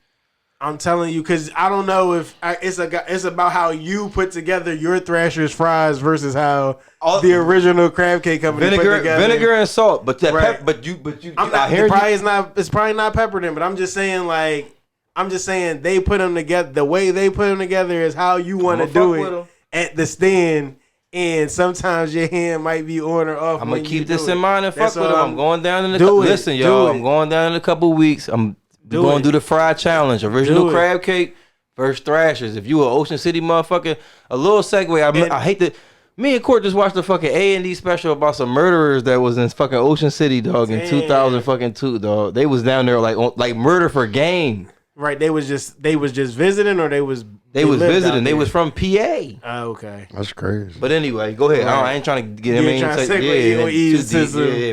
I'm telling you, because I don't know if it's about how you put together your Thrasher's fries versus how the original crab cake company put together. Vinegar and salt, but that Right. but you. It's probably not peppered in, but I'm just saying they put them together. The way they put them together is how you want to do it at the stand. And sometimes your hand might be on or off. I'm gonna keep this in mind and fuck with them. I'm going down in Listen, y'all. I'm going down in a couple weeks. I'm going to do the fry challenge. Original crab cake versus Thrashers. If you an Ocean City motherfucker, a little segue. I hate that. Me and Court just watched the fucking A&E special about some murderers that was in fucking Ocean City, dog, in 2002, dog. They was down there like murder for game. Right, they was just visiting, or they was visiting. They was from PA. Oh, okay. That's crazy. But anyway, go ahead. I ain't trying to get him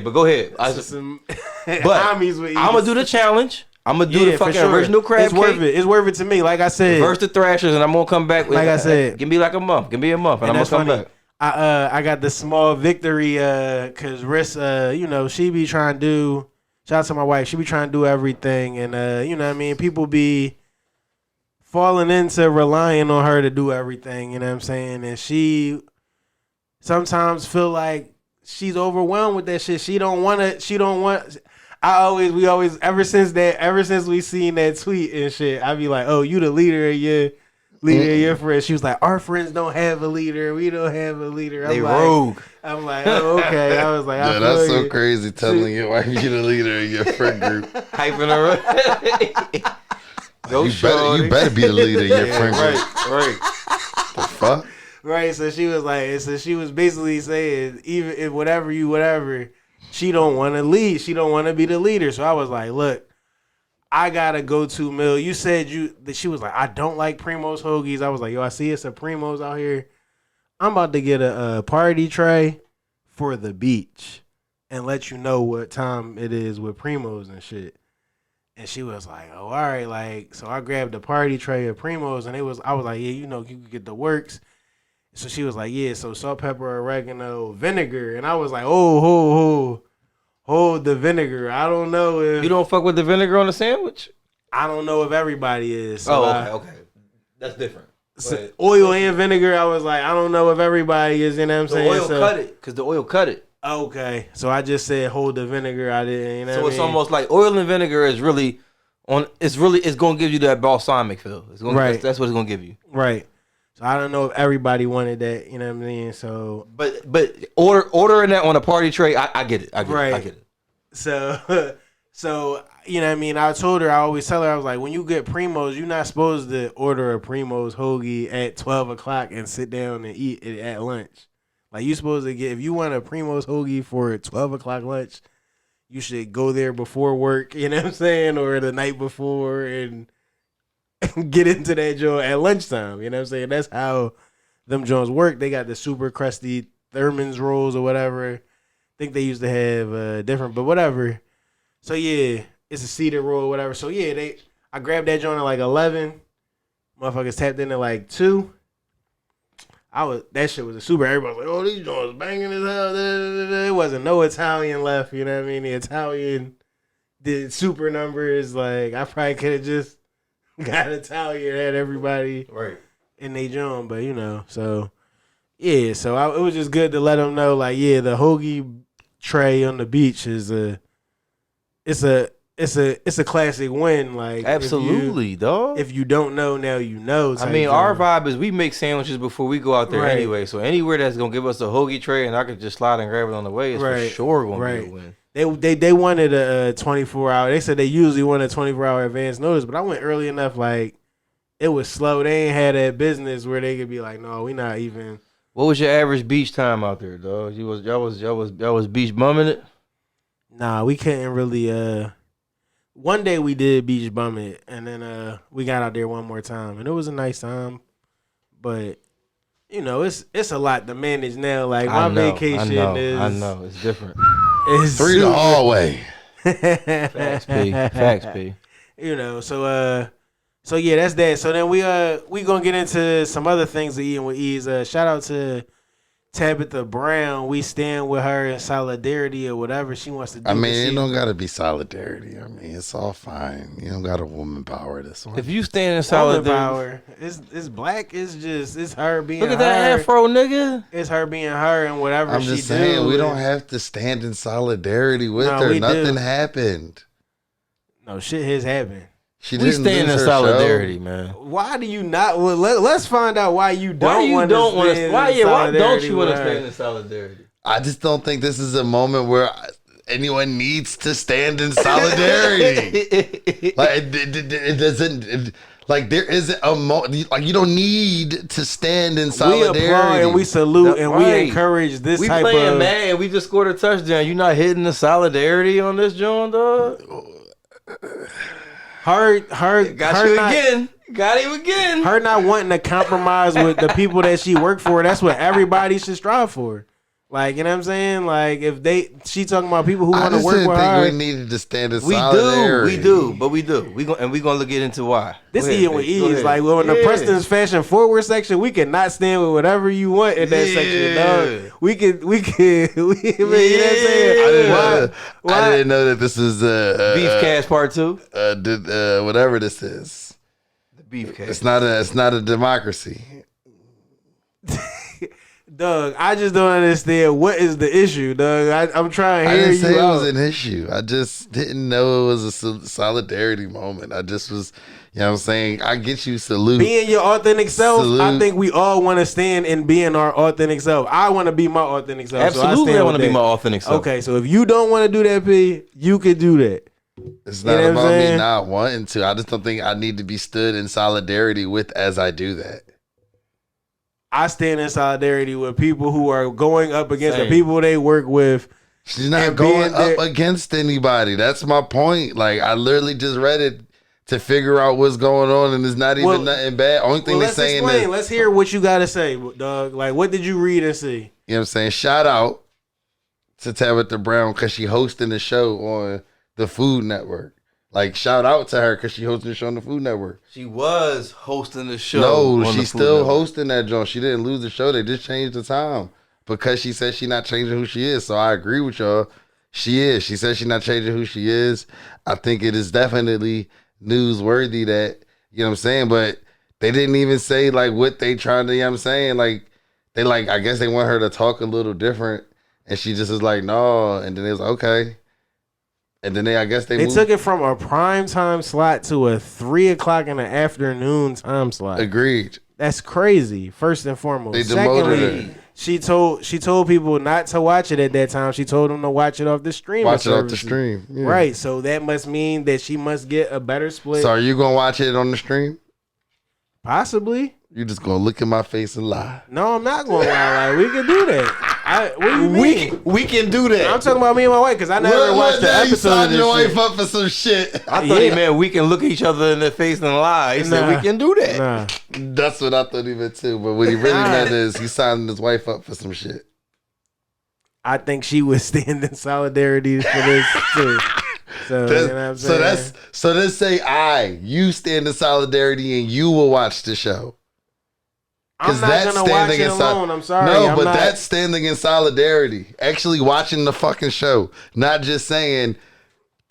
but go ahead. But I'm gonna do the challenge. I'm gonna do the fucking original crab cake. It's worth it to me. Like I said, versus the Thrashers, and I'm gonna come back. Like I said, give me like a month. Give me a month, and I'm gonna come back. I got the small victory because Riss, she be trying to do. Shout out to my wife. She be trying to do everything, and you know what I mean. People be falling into relying on her to do everything. You know what I'm saying? And she sometimes feel like she's overwhelmed with that shit. She don't want. We always ever since we seen that tweet and shit, I be like, oh, you the leader of your friends. She was like, our friends don't have a leader. We don't have a leader. They rogue. I'm like, oh, okay. I was like, yeah, that's so crazy telling your wife you the leader of your friend group. Hyping her up. You better be the leader of your friend group. Right. The fuck? Right. So she was basically saying, even if whatever, she don't want to lead. She don't want to be the leader. So I was like, look, I gotta go to Mill. You said she was like, I don't like Primo's hoagies. I was like, yo, I see it's a Primo's out here. I'm about to get a party tray for the beach and let you know what time it is with Primo's and shit. And she was like, oh, all right. Like, so I grabbed the party tray of Primo's, and I was like, yeah, you could get the works. So she was like, yeah, so salt, pepper, oregano, vinegar. And I was like, hold the vinegar. I don't know if... You don't fuck with the vinegar on the sandwich? I don't know if everybody is. So okay. That's different. So oil and vinegar, I was like, I don't know if everybody is, you know what I'm saying? The oil cut it. Okay. So I just said hold the vinegar. I didn't, you know so what it's I mean? almost like oil and vinegar is really... it's going to give you that balsamic feel. Right. That's what it's going to give you. Right. So I don't know if everybody wanted that, you know what I mean? So, but ordering that on a party tray, I get it. I get it. So you know what I mean? I always tell her, I was like, when you get Primo's, you're not supposed to order a Primo's hoagie at 12 o'clock and sit down and eat it at lunch. Like, you supposed to if you want a Primo's hoagie for a 12 o'clock lunch, you should go there before work, you know what I'm saying? Or the night before and get into that joint at lunchtime. You know what I'm saying? That's how them joints work. They got the super crusty Thurman's rolls or whatever. I think they used to have different, but whatever. So yeah, it's a cedar roll or whatever. So yeah, I grabbed that joint at like 11. Motherfuckers tapped in at like 2. That shit was a super. Everybody was like, oh, these joints banging as hell. There wasn't no Italian left. You know what I mean? The Italian did super numbers. Like, I probably could have just got Italian, had everybody right in they joint, but so yeah. So it was just good to let them know, like, yeah, the hoagie tray on the beach is it's a classic win. Like, absolutely, dog. If you don't know, now you know. I mean, our vibe is we make sandwiches before we go out there anyway. So anywhere that's gonna give us a hoagie tray and I could just slide and grab it on the way, it's for sure gonna be a win. They wanted a 24-hour. They said they usually want a 24-hour advance notice, but I went early enough. Like it was slow. They ain't had that business where they could be like, no, we not even. What was your average beach time out there, dog? Y'all was beach bumming it? Nah, we couldn't really. One day we did beach bum it, and then we got out there one more time, and it was a nice time. But you know, it's a lot to manage now. Like my vacation is. I know it's different. It's 3 the hallway. Facts, P. You know, so yeah, that's that. So then we gonna get into some other things to eating with Eaze. Shout out to Tabitha Brown. We stand with her in solidarity or whatever she wants to do. I mean, it don't gotta be solidarity. I mean, it's all fine. You don't got a woman power this one. If you stand in solidarity, power, it's black. It's her being. Look at that afro, nigga. It's her being her and whatever I'm she just saying, we do. don't have to stand in solidarity with No, her. we Nothing do. happened. No shit has happened. She We didn't stand lose in her solidarity, show. man. Why do you not? Well, let's find out why you don't want want to. to? Why don't you want to stand in solidarity? I just don't think this is a moment where anyone needs to stand in solidarity. Like it doesn't. Like there isn't a like you don't need to stand in solidarity. We applaud and we salute and we Right. encourage this We type playing of. mad. We just scored a touchdown. You not hitting the solidarity on this, John, dog? Her Got her you not, again. Got him again. Her not wanting to compromise with the people that she work for. That's what everybody should strive for. Like, you know what I'm saying? Like, if she talking about people who want to work with her. We needed to stand in We solidarity. do. We gonna get into why. This Go ahead, eating with babe. Go Eaze. ahead. Like, well, in the Yeah. Preston's Fashion Forward section, we cannot stand with whatever you want in that section, dog. We can, I mean, you know what I'm saying? I didn't know that this is Beef Cast Part 2. Whatever this is. The Beef Cast. It's not a democracy. Doug, I just don't understand what is the issue, Doug. I'm trying to I hear didn't you say it out. was an issue. I just didn't know it was a solidarity moment. I just was, you know what I'm saying? I get you, salute. Being your authentic self, Salute. I think we all want to stand in being our authentic self. I want to be my authentic self. Absolutely, so I want to be my authentic self. Okay, so if you don't want to do that, P, you could do that. It's not You know what I'm about me saying? not wanting to. I just don't think I need to be stood in solidarity with as I do that. I stand in solidarity with people who are going up against Same. the people they work with. She's not And going being there- up against anybody. That's my point. Like, I literally just read it to figure out what's going on, and it's not even nothing bad. Only thing Well, they're let's saying explain. is, Let's hear what you got to say, dog. Like, what did you read and see? you know what I'm saying? Shout out to Tabitha Brown because she hosting the show on the Food Network. Like, shout out to her because she hosting the show on the Food Network. She was hosting the show. No, on the she's Food still Network. hosting that joint. She didn't lose the show. They just changed the time because she said she's not changing who she is. So I agree with y'all. She is. She said she's not changing who she is. I think it is definitely newsworthy that, you know what I'm saying? But they didn't even say like what they trying to, you know what I'm saying? Like, they like, I guess they want her to talk a little different. And she just is like, no. And then it was okay. And then I guess they moved. took it from a prime time slot to a 3:00 in the afternoon time slot. Agreed. That's crazy. First and foremost. They demoted Secondly, her. she told people not to watch it at that time. She told them to watch it off the stream. Watch it off the stream. Yeah. Right. So that must mean that she must get a better split. So are you going to watch it on the stream? Possibly. You just going to look in my face and lie. No, I'm not going to lie. Like, we can do that. What do you mean? We can do that. I'm talking about me and my wife because I never watched the now you episode of signed this your shit. wife up for some shit. I thought he meant we can look at each other in the face and lie. He said Nah. we can do that. Nah. That's what I thought he meant too. But what he really meant is he signed his wife up for some shit. I think she would stand in solidarity for this too. So, you know what I'm saying? So let's say you stand in solidarity and you will watch the show. I'm not going to watch it alone. I'm sorry. No, I'm but not, that's standing in solidarity. Actually watching the fucking show. Not just saying,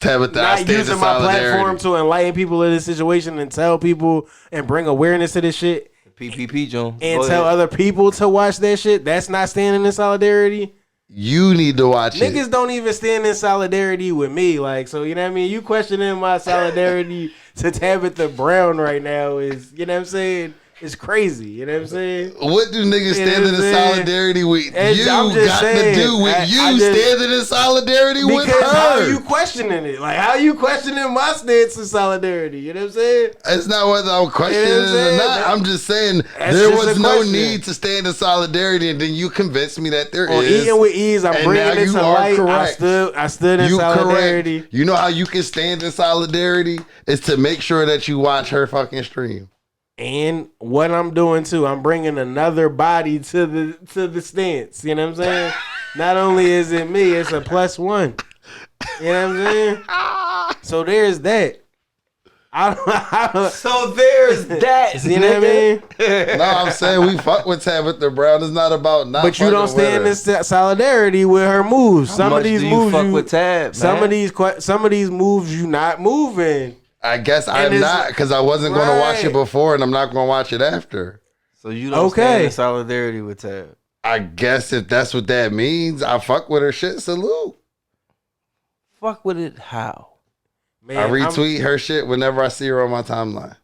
Tabitha, I not stand in using my solidarity. platform to enlighten people in this situation and tell people and bring awareness to this shit PPP Jawn. and Go tell ahead. other people to watch that shit. That's not standing in solidarity. You need to watch it. Niggas don't even stand in solidarity with me. Like, so, you know what I mean? You questioning my solidarity to Tabitha Brown right now is, you know what I'm saying? It's crazy. You know what I'm saying? What do niggas You know standing what in I'm saying? solidarity with I'm you just got saying, to do with I you just- standing in solidarity with Because how her? are you questioning it? Like, how are you questioning my stance in solidarity? You know what I'm saying? It's not whether I'm questioning You know what I'm it or saying? not. I'm just saying That's there just was a no question. need to stand in solidarity, and then you convinced me that there On is. Eating with Ease, I'm And bringing now it you to are light. correct. I stood in You solidarity. correct. You know how you can stand in solidarity is to make sure that you watch her fucking stream. And what I'm doing too, I'm bringing another body to the stance. You know what I'm saying? Not only is it me, it's a +1. You know what I'm saying? So there's that. I don't So there's that. you know what I mean? No, I'm saying we fuck with Tabitha Brown. It's not about not. But you don't stand in solidarity with her moves. Some of these moves fuck with Tab, some man? of these moves you not moving. I guess And I'm it's- not because I wasn't going to watch Right. it before, and I'm not going to watch it after. So you don't stand in solidarity with Tab. I guess if that's what that means, I fuck with her shit. Salute. Fuck with it how? Man, I retweet her shit whenever I see her on my timeline.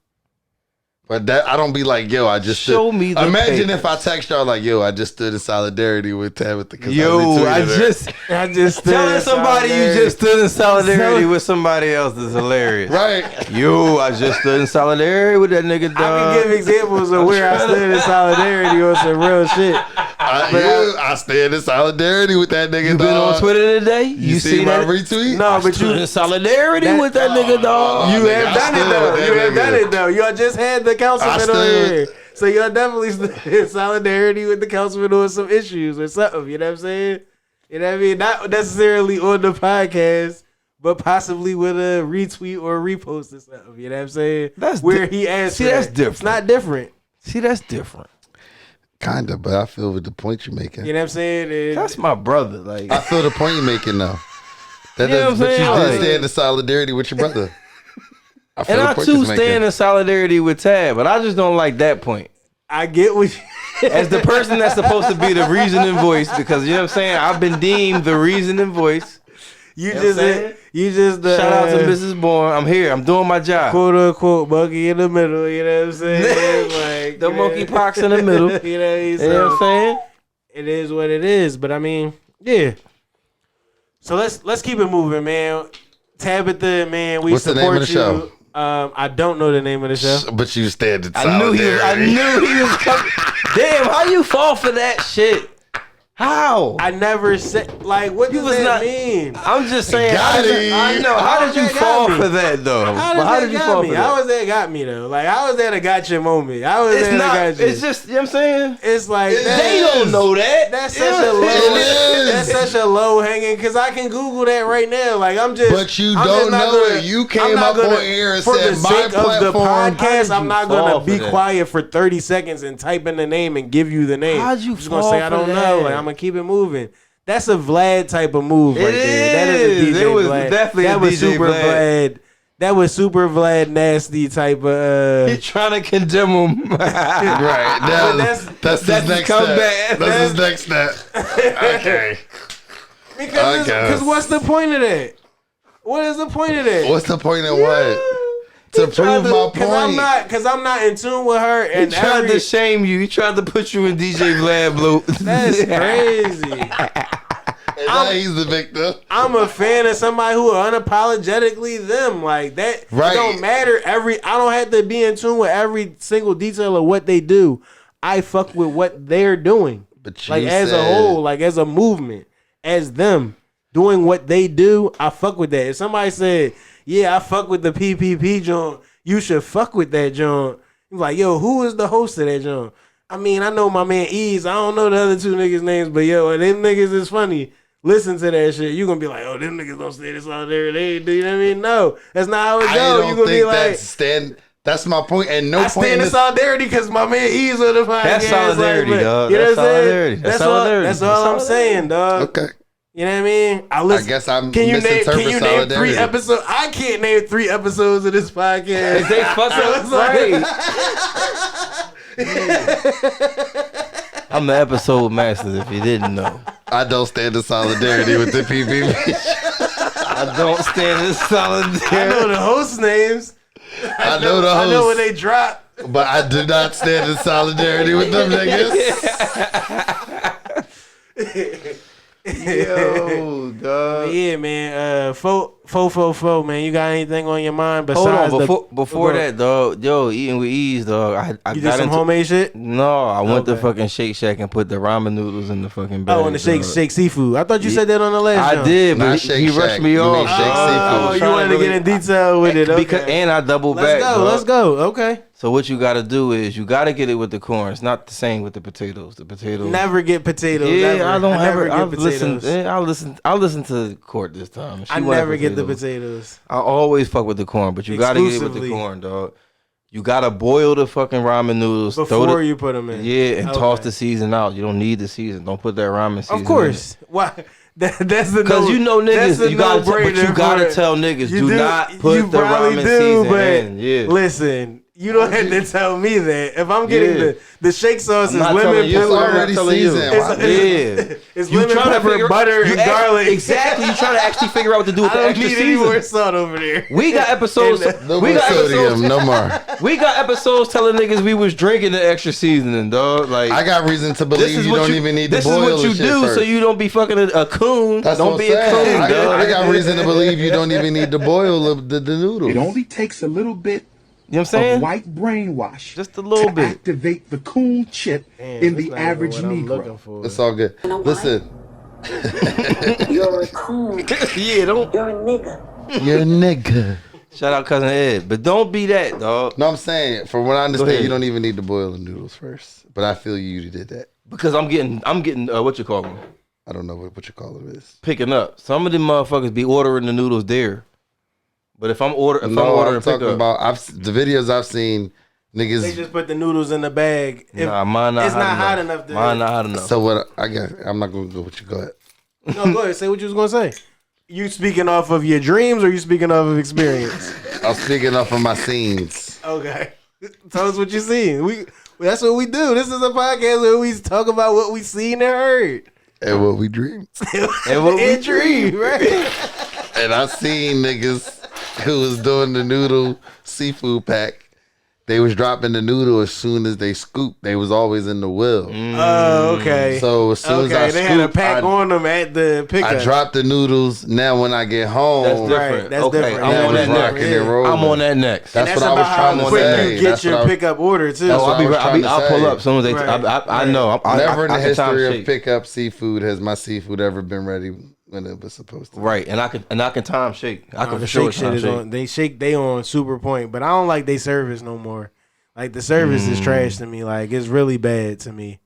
But that I don't be like, yo, I just Show stood. me the Imagine papers. if I text y'all like, yo, I just stood in solidarity with Tabitha. 'cause Yo, retweeted I her. just stood telling in somebody you solidarity. just stood in solidarity with somebody else is hilarious. Right. Yo, I just stood in solidarity with that nigga, I dog. can give examples of where I stood in solidarity on some real shit. I stand in solidarity with that nigga. You been dog. on Twitter today? You see my that? retweet? No, but Stood you in solidarity that- with that nigga, dog. You nigga, have I done it stood though. with that You have nigga. done it though. Y'all just had the councilman on stood- here. So y'all definitely stood in solidarity with the councilman on some issues or something. You know what I'm saying? You know what I mean? Not necessarily on the podcast, but possibly with a retweet or a repost or something. You know what I'm saying? That's where he asked. See, for that's that. different. It's not different. See, that's different. Kinda, but I feel with the point you're making. You know what I'm saying? And That's my brother. Like, I feel the point you're making though. That You know does, what I'm but you saying? did Like- stand in solidarity with your brother. I feel and the I point too you're making. stand in solidarity with Tab, but I just don't like that point. I get what you. As the person that's supposed to be the reasoning voice, because you know what I'm saying, I've been deemed the reasoning voice. You know just what I'm saying? you just Shout out to Mrs. Bourne. I'm here. I'm doing my job. quote unquote monkey in the middle. You know what I'm saying? Like The you know- monkey pox in the middle. You know what I mean? You know what I'm saying? It is what it is. But I mean, yeah. So let's keep it moving, man. Tabitha, man, we What's the support name of the you. show? I don't know the name of the show. But you stand in I knew solidarity. he was coming. Damn, how you fall for that shit? How? I never said like what You does was that not- mean? I'm just saying. Got him. I know. How did you that got fall me? for that though? How But did that got me? How was that got me though? Like I was at a gotcha moment. I was It's at not. a gotcha. It's just. You know what I'm saying? It's like They don't know that. That's You know such a what low. I'm saying? That's such a low hanging because I can Google that right now. Like I'm just. But you I'm don't just not know gonna- it. You I'm came not up gonna- on air and for said the my sake of the platform. How did podcast. I'm you not fall gonna for be that? quiet for 30 seconds and type in the name and give you the name. How'd you I'm just gonna fall say I for don't know. that? Like I'm gonna keep it moving. That's a Vlad type of move right It there. That is a is. DJ It was Vlad. definitely that a was DJ super Vlad. Vlad. That was super Vlad nasty type of. He trying to condemn him. Right. But That's that's his his next comeback. step. That's his next step. Okay. Because what's the point of that? What is the point of that? What's the point of what? To prove my point. Because I'm not in tune with her. He And tried to shame you. He tried to put you in DJ Vlad Blue. That's crazy. And now he's the victim. I'm a fan of somebody who are unapologetically them. Like that. Right. It don't matter. I don't have to be in tune with every single detail of what they do. I fuck with what they're doing. But you Like as a said- whole, like as a movement, as them doing what they do, I fuck with that. If somebody said, "Yeah, I fuck with the PPP Jawn," you should fuck with that Jawn. You're like, yo, who is the host of that Jawn? I mean, I know my man Eaze. I don't know the other two niggas' names, but yo, them niggas is funny. Listen to that shit. You gonna be like, oh, them niggas don't say this out there. They do, you know what I mean? No, that's not how it I go. You don't gonna be think like, that's my point. And no I point stand in in this. solidarity because my man Eaze on the podcast. That's solidarity, like, dog. You know That's what I'm saying? solidarity. That's solidarity. That's all I'm That's saying, dog. Okay. You know what I mean? I guess I'm Can you name misinterpret 3 solidarity. episodes? I can't name 3 episodes of this podcast. They fucking I'm the episode master. If you didn't know, I don't stand in solidarity with the PPP. I don't stand in solidarity. I know the host names. I know the I know host. when they drop. But I do not stand in solidarity with them niggas. Yo, dog. Yeah, man. Fo, man. You got anything on your mind Hold besides on, before that, dog. Yo, eating with Eaze, dog. I You got did some into homemade shit? No, I went to Okay. fucking Shake Shack and put the ramen noodles in the fucking bag. Oh, and the shake seafood. I thought you said that on the last I jump. did, but Not he Shake rushed Shack. me You off. mean Shake Oh, Seafood. you wanted to get in detail with it. Because, Okay. and I double Let's back. go. dog. Let's go. Okay. So what you got to do is you got to get it with the corn. It's not the same with the potatoes. The potatoes. Never get potatoes. Yeah, ever. I don't never ever. get I'll potatoes. I'll listen to Court this time. She I wanted never get the potatoes. potatoes. I always fuck with the corn, but you got to get it with the Exclusively. corn, dog. You got to boil the fucking ramen noodles Before you put them in. Yeah, and Okay. toss the season out. You don't need the season. Don't put that ramen season. Of course. Why? That's the Because you know that's niggas, the you gotta, no-brainer but you gotta for it. tell niggas, You do not put you the probably ramen do, season but in. Yeah. Listen, you don't have to tell me that. If I'm getting Yeah. the shake sauce is I'm not lemon telling you, It's I'm pepper. not already telling you. seasoned. Why- Yeah. It's You lemon trying to pepper, figure- butter, you and act- garlic. Exactly. You trying to actually figure out what to do with I the don't extra need any more season. salt over there. We got episodes. No we more got sodium. episodes. No more. We got episodes telling niggas we was drinking the extra seasoning, dog. Like I got reason to this believe is you what don't even need to This is boil what you the shit do, first. so you don't be fucking a coon. That's Don't what be I'm a saying. coon, dog. I got reason to believe you don't even need to boil the noodles. It only takes a little bit You know what I'm saying? of white brainwash Just a little to bit. activate the coon chip in the average Negro. It's all good. Listen, You're a coon. Yeah, don't. You're a nigga. you're a nigga. Shout out cousin Ed, but don't be that, dog. No, I'm saying, from what I ahead. understand, you don't even need to boil the noodles first. But I feel you did that. Because I'm getting what you call them, I don't know what you call it is. picking up. Some of them motherfuckers be ordering the noodles there, but if I'm ordering I'm pickup, talking about the videos I've seen. They Niggas. just put the noodles in the bag. If nah, mine not it's hot not enough. hot enough. Mine not hot enough. So what? I guess I'm not gonna go with you. Go ahead. No, go ahead. Say what you was gonna say. You speaking off of your dreams or you speaking off of experience? I'm speaking off of my scenes. Okay. Tell us what you seen. That's what we do. This is a podcast where we talk about what we seen and heard. And what we dreamed. And what we And dream, right? And I seen niggas who was doing the noodle seafood pack. They was dropping the noodle as soon as they scooped. They was always in the will. Oh, okay. So as soon as I they had a scooped, pack on them at the pickup. I dropped the noodles. Now when I get home, That's different. Right, that's okay, different. I'm Yeah, on that that's next. rocking and rolling. I'm on that next. That's And what I was about trying how to quick say. you get That's your what I was- pickup order too. That's what I was trying to I'll pull say. up as soon as they. Right. I know. Never in the I can time history of shake. pickup seafood has my seafood ever been ready when it was supposed to. Right, and I can time shake. I can the for sure shake shit time is shake. on. They on super point, but I don't like they service no more. Like the service is trash to me. Like it's really bad to me,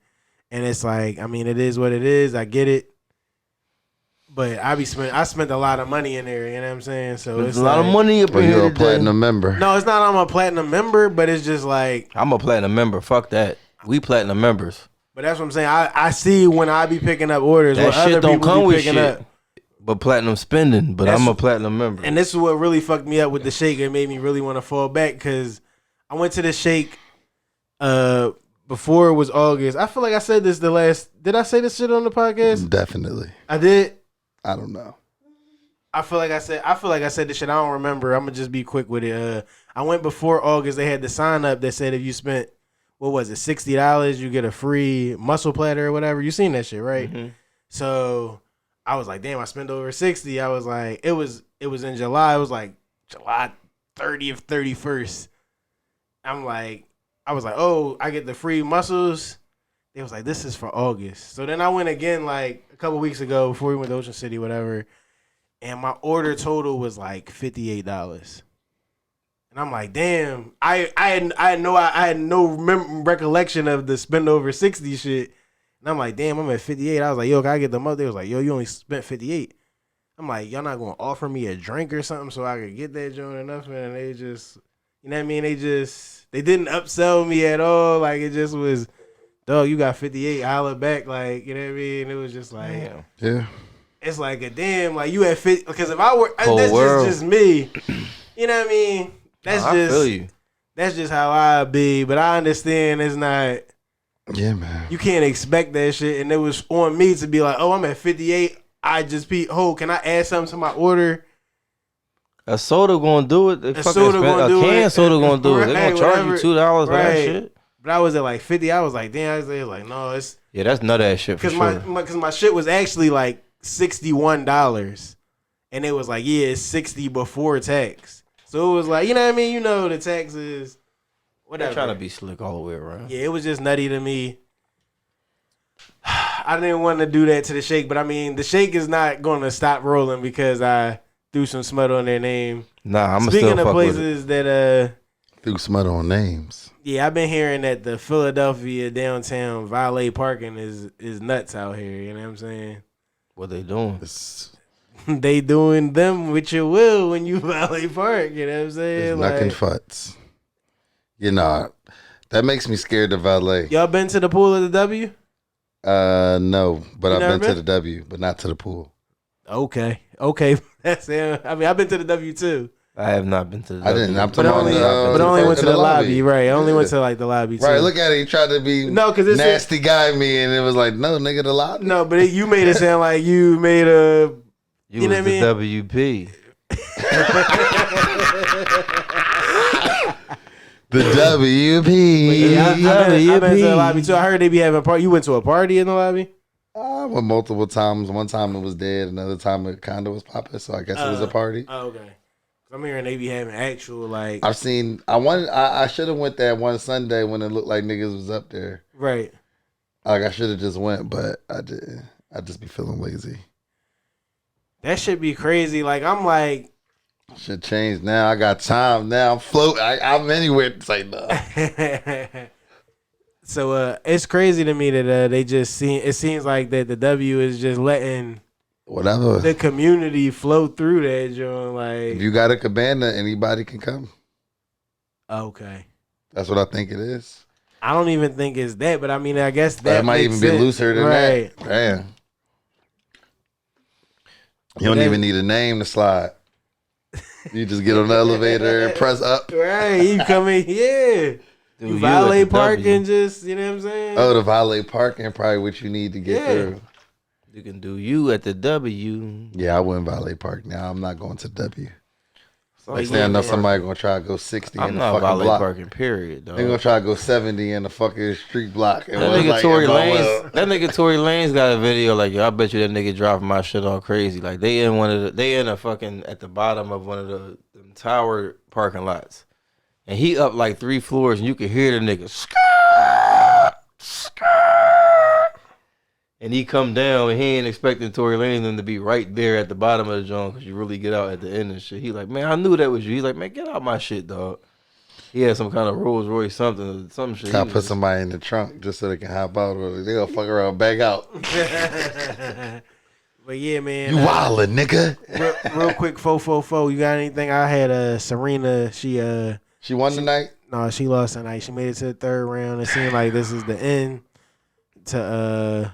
and it's like I mean it is what it is. I get it, but I spent a lot of money in there. You know what I'm saying? So There's it's a lot of money up But in you're here a today. platinum member. No, it's not. I'm a platinum member, but it's just like. I'm a platinum member. Fuck that. We platinum members. But that's what I'm saying. I see when I be picking up orders. That what shit other don't people come be with picking shit. up. But platinum spending. But I'm a platinum member. And this is what really fucked me up with the shake. It made me really want to fall back because I went to the shake before it was August. I feel like I said this did I say this shit on the podcast? Definitely. I did. I don't know. I feel like I said this shit. I don't remember. I'm gonna just be quick with it. I went before August. They had the sign up that said if you spent what was it, $60, you get a free muscle platter or whatever. You seen that shit, right? Mm-hmm. So I was like, damn, I spent over 60. I was like, it was in July. It was like July 30th, 31st. I was like, oh, I get the free muscles. They was like, this is for August. So then I went again like a couple weeks ago before we went to Ocean City, whatever. And my order total was like $58. And I'm like, damn, I had no recollection of the spend over 60 shit. And I'm like, damn, I'm at 58. I was like, yo, can I get the month? They was like, yo, you only spent 58. I'm like, y'all not gonna offer me a drink or something so I could get that joint or nothing? And they just, you know what I mean? They didn't upsell me at all. Like it just was, dog, you got 58, holla back. Like, you know what I mean? It was just like, Damn. Yeah. it's like a damn, like you at 50. Because if I were, Whole that's world. just me. You know what I mean? That's I just, feel you. that's just how I be. But I understand it's not. Yeah, man. You can't expect that shit. And it was on me to be like, oh, I'm at 58. I just can I add something to my order? A soda gonna do it. A soda gonna do it. A can soda gonna do it. They Right, gonna charge whatever. you $2 for that Right. shit. But I was at like 50. I was like, damn. I was like, no, it's Yeah, that's nut ass shit for because sure. because my shit was actually like $61, and it was like, yeah, it's 60 before tax. So it was like, you know what I mean? You know, the tax is whatever. They're trying to be slick all the way around. Yeah, it was just nutty to me. I didn't want to do that to the shake, but I mean, the shake is not going to stop rolling because I threw some smut on their name. Nah, I'm Speaking still of fuck with it. places that Threw smut on names. yeah, I've been hearing that the Philadelphia downtown valet parking is nuts out here. You know what I'm saying? What they doing? They doing them with your will when you valet park. You know what I'm saying? It's knocking futs. You know, that makes me scared to valet. Y'all been to the pool of the W? No, but You I've never been to been? the W, but not to the pool. Okay. That's it. I mean, I've been to the W too. I have not been to the I didn't. I'm But talking only, about but only went to in the lobby. Right. I only Yeah. went to like the lobby too. Right, look at it. He tried to be No, 'cause it's nasty guy me, and it was like, no, nigga, the lobby. No, but you made it sound like you made a. You know was what I the mean? WP. The WP. But yeah, I've been to the lobby too. I heard they be having a party. You went to a party in the lobby? I went multiple times. One time it was dead. Another time it kind of was popping. So I guess it was a party. Oh, okay. I'm hearing they be having actual like. I've seen. I should have went that one Sunday when it looked like niggas was up there. Right. Like I should have just went, but I didn't. I just be feeling lazy. That should be crazy. Like I'm like. Should change now. I got time now. I'm floating. I'm anywhere to say no. So it's crazy to me that they just see. It seems like that the W is just letting Whatever. the community flow through that joint. Like If you got a cabana, anybody can come. okay, That's what I think it is. I don't even think it's that, but I mean, I guess that might makes even be sense. looser than right. that. Damn. You don't That- even need a name to slide. You just get on the elevator and press up. Right, you come in, yeah. Do You you valet at the park W. and just, you know what I'm saying? Oh, the valet parking probably what you need to get Yeah. through. You can do you at the W. Yeah, I wouldn't valet park now. I'm not going to W. So, Next yeah, thing I know, man. somebody gonna try to go 60 I'm in the not fucking valet block. parking, period, dog. They're gonna try to go 70 in the fucking street block. And That was nigga like, Tory "Oh, Lanez, well." that nigga Tory Lanez got a video like, yo, I bet you that nigga driving my shit all crazy. Like they in a fucking at the bottom of one of the tower parking lots, and he up like 3 floors, and you can hear the nigga skirt, skirt, and he come down, and he ain't expecting Tory Lanez them to be right there at the bottom of the joint because you really get out at the end and shit. He like, man, I knew that was you. He's like, man, get out my shit, dog. He had some kind of Rolls Royce some shit. Try He to put was- somebody in the trunk just so they can hop out, or they gonna fuck around, back out. But yeah, man. You wildin', nigga. real quick, 444. You got anything? I had Serena. She won tonight. No, she lost tonight. She made it to the third round. It seemed like this is the end to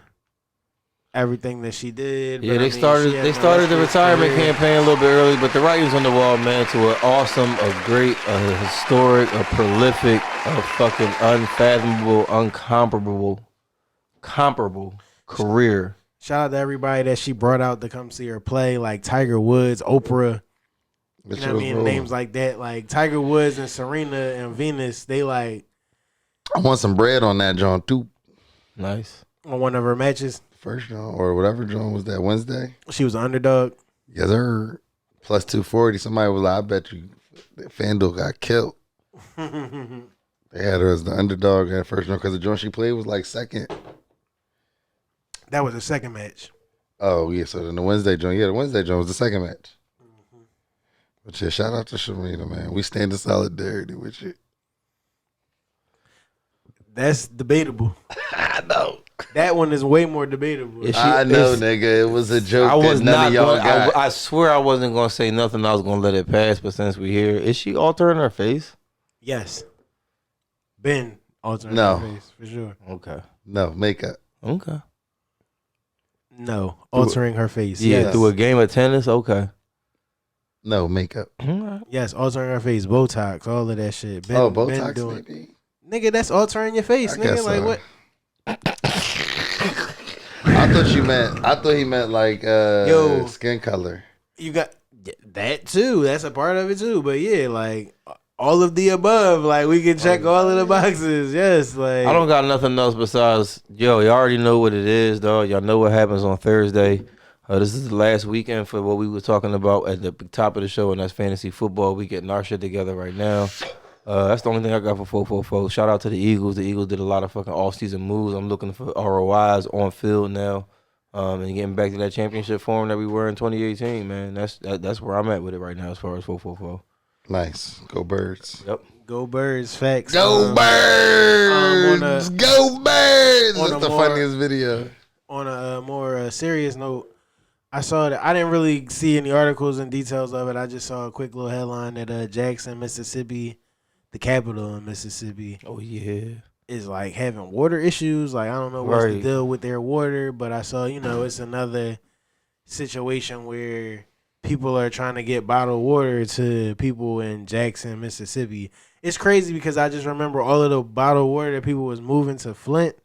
everything that she did. Yeah, But, they started the retirement campaign a little bit early, but the writing's on the wall, man, to an awesome, a great, a historic, a prolific, a fucking unfathomable, comparable career. Shout out to everybody that she brought out to come see her play, like Tiger Woods, Oprah. You know what I mean? Names like that. Like Tiger Woods and Serena and Venus, they like I want some bread on that John too. Nice. On one of her matches. First John or whatever John was that Wednesday. She was an underdog. Yes, sir. Plus 240. Somebody was like, I bet you that FanDuel got killed. They had her as the underdog at first round because the joint she played was like second. That was the second match. Oh, yeah. So then the Wednesday joint. Yeah, the Wednesday joint was the second match. But yeah, shout out to Serena, man. We stand in solidarity with you. That's debatable. I know. That one is way more debatable. I know, nigga. It was a joke. I was that none not of y'all going. got. I swear I wasn't going to say nothing. I was going to let it pass. But since we here, is she altering her face? Yes. Ben altering No. her face, for sure. Okay. No, makeup. Okay. No, altering her face. Yeah, Yes. through a game of tennis. Okay. No, makeup. Yes, altering her face, Botox, all of that shit. Ben, Oh, Ben Botox, doing. maybe? Nigga, that's altering your face, I nigga. guess Like so. what? I thought he meant like Yo. skin color. You got That too. That's a part of it too. But yeah, like all of the above. Like we can check all of the boxes. Yes. Like I don't got nothing else besides y'all already know what it is, dog. Y'all know what happens on Thursday. This is the last weekend for what we were talking about at the top of the show, and that's fantasy football. We getting our shit together right now. That's the only thing I got for 444. Shout out to the Eagles. The Eagles did a lot of fucking off-season moves. I'm looking for ROIs on field now, and getting back to that championship form that we were in 2018. Man, that's where I'm at with it right now as far as 444. Nice. Go Birds. Yep. Go Birds. Facts. Go Birds. Go Birds. That's the funniest video. On a more serious note, I saw that I didn't really see any articles and details of it. I just saw a quick little headline that Jackson, Mississippi, the capital in Mississippi, is like having water issues. Like I don't know what's the deal with their water, but I saw it's another situation where people are trying to get bottled water to people in Jackson, Mississippi. It's crazy because I just remember all of the bottled water that people was moving to Flint,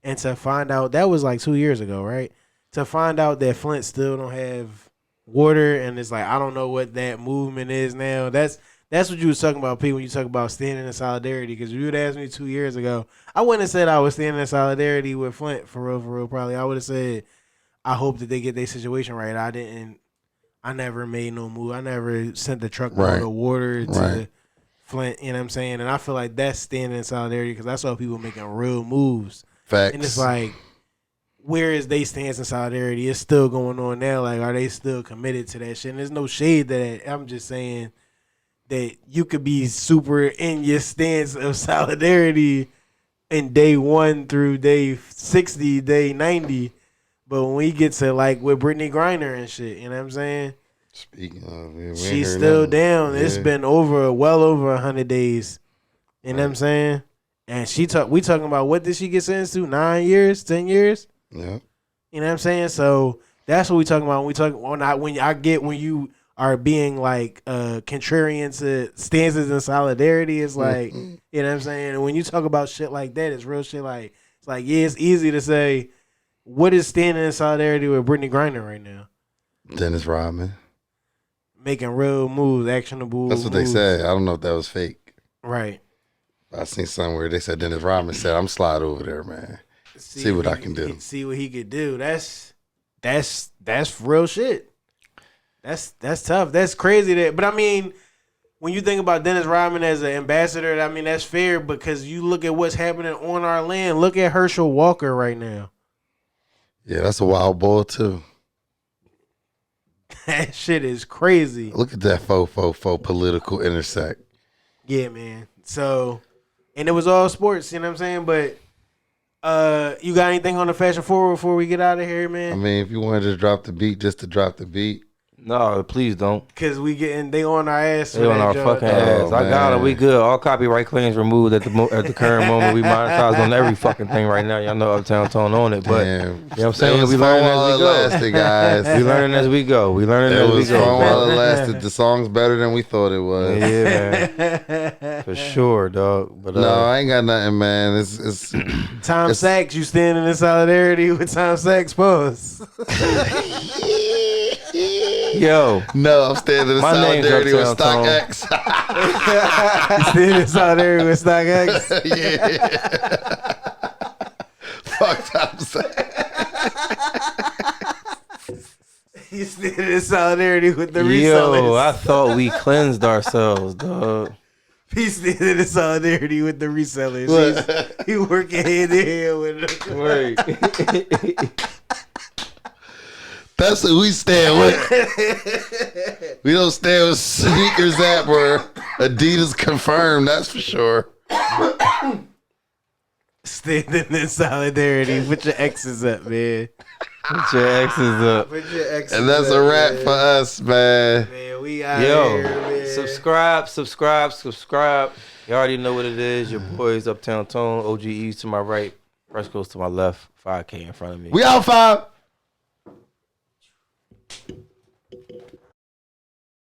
and to find out that was like 2 years ago, right? To find out that Flint still don't have water, and it's like I don't know what that movement is now. That's what you was talking about, Pete, when you talk about standing in solidarity. Because if you would ask me 2 years ago, I wouldn't have said I was standing in solidarity with Flint for real. Probably I would have said I hope that they get their situation right. I never made no move. I never sent the truckload of water to Flint. You know what I'm saying? And I feel like that's standing in solidarity because I saw people making real moves. Facts. And it's like, where is they stance in solidarity? It's still going on now. Like, are they still committed to that shit? And there's no shade to that. I'm just saying that you could be super in your stance of solidarity in day 1 through day 60, day 90. But when we get to like with Brittany Griner and shit, you know what I'm saying? Speaking of, she's still down. Yeah. It's been well over 100 days. You know what I'm saying? And we talking about what did she get sentenced to? 9 years, 10 years? Yeah. You know what I'm saying? So that's what we talking about. When you are being like contrarian to stances and solidarity, it's like you know what I'm saying? And when you talk about shit like that, it's real shit like it's like, yeah, it's easy to say what is standing in solidarity with Brittany Griner right now? Dennis Rodman. Making real moves, actionable. That's what they said. I don't know if that was fake. Right. I seen somewhere they said Dennis Rodman said, I'm slide over there, man. See what I can do. See what he could do. That's real shit. That's tough. That's crazy. But I mean, when you think about Dennis Rodman as an ambassador, I mean that's fair because you look at what's happening on our land. Look at Herschel Walker right now. Yeah, that's a wild ball too. That shit is crazy. Look at that faux political intersect. Yeah, man. So, and it was all sports. You know what I'm saying? But. You got anything on the fashion forward before we get out of here, man? I mean, if you wanted to drop the beat, just to drop the beat. No, please don't. Cause they on our ass. They on our fucking ass. I got it. We good. All copyright claims removed at the current moment. We monetized on every fucking thing right now. Y'all know Uptown Tone on it, but you know what I'm saying? We learning as we go. Lasted, guys. We learning as we go. We learning as we go. It was fun while it lasted. The song's better than we thought it was. Yeah, man. For sure, dog. But no, I ain't got nothing, man. It's Tom Sachs. You standing in solidarity with Tom Sachs? Pose. Yo. No, I'm standing in solidarity with StockX. You standing in solidarity with StockX? Yeah. Fuck Tom Sachs. You standing in solidarity with the resellers. Yo, I thought we cleansed ourselves, dog. He's standing in solidarity with the resellers. He working hand in hand with them. Right. That's who we stand with. We don't stand with Sneakers app or Adidas confirmed, that's for sure. Standing in solidarity. Put your X's up, man. Put your X's up. Put your X's And that's up, a wrap man. for us, man. Man, we out here, man. Subscribe. You already know what it is. Your boys, Uptown Tone, OG Eaze to my right, Fresco's to my left, 5K in front of me. We out 5.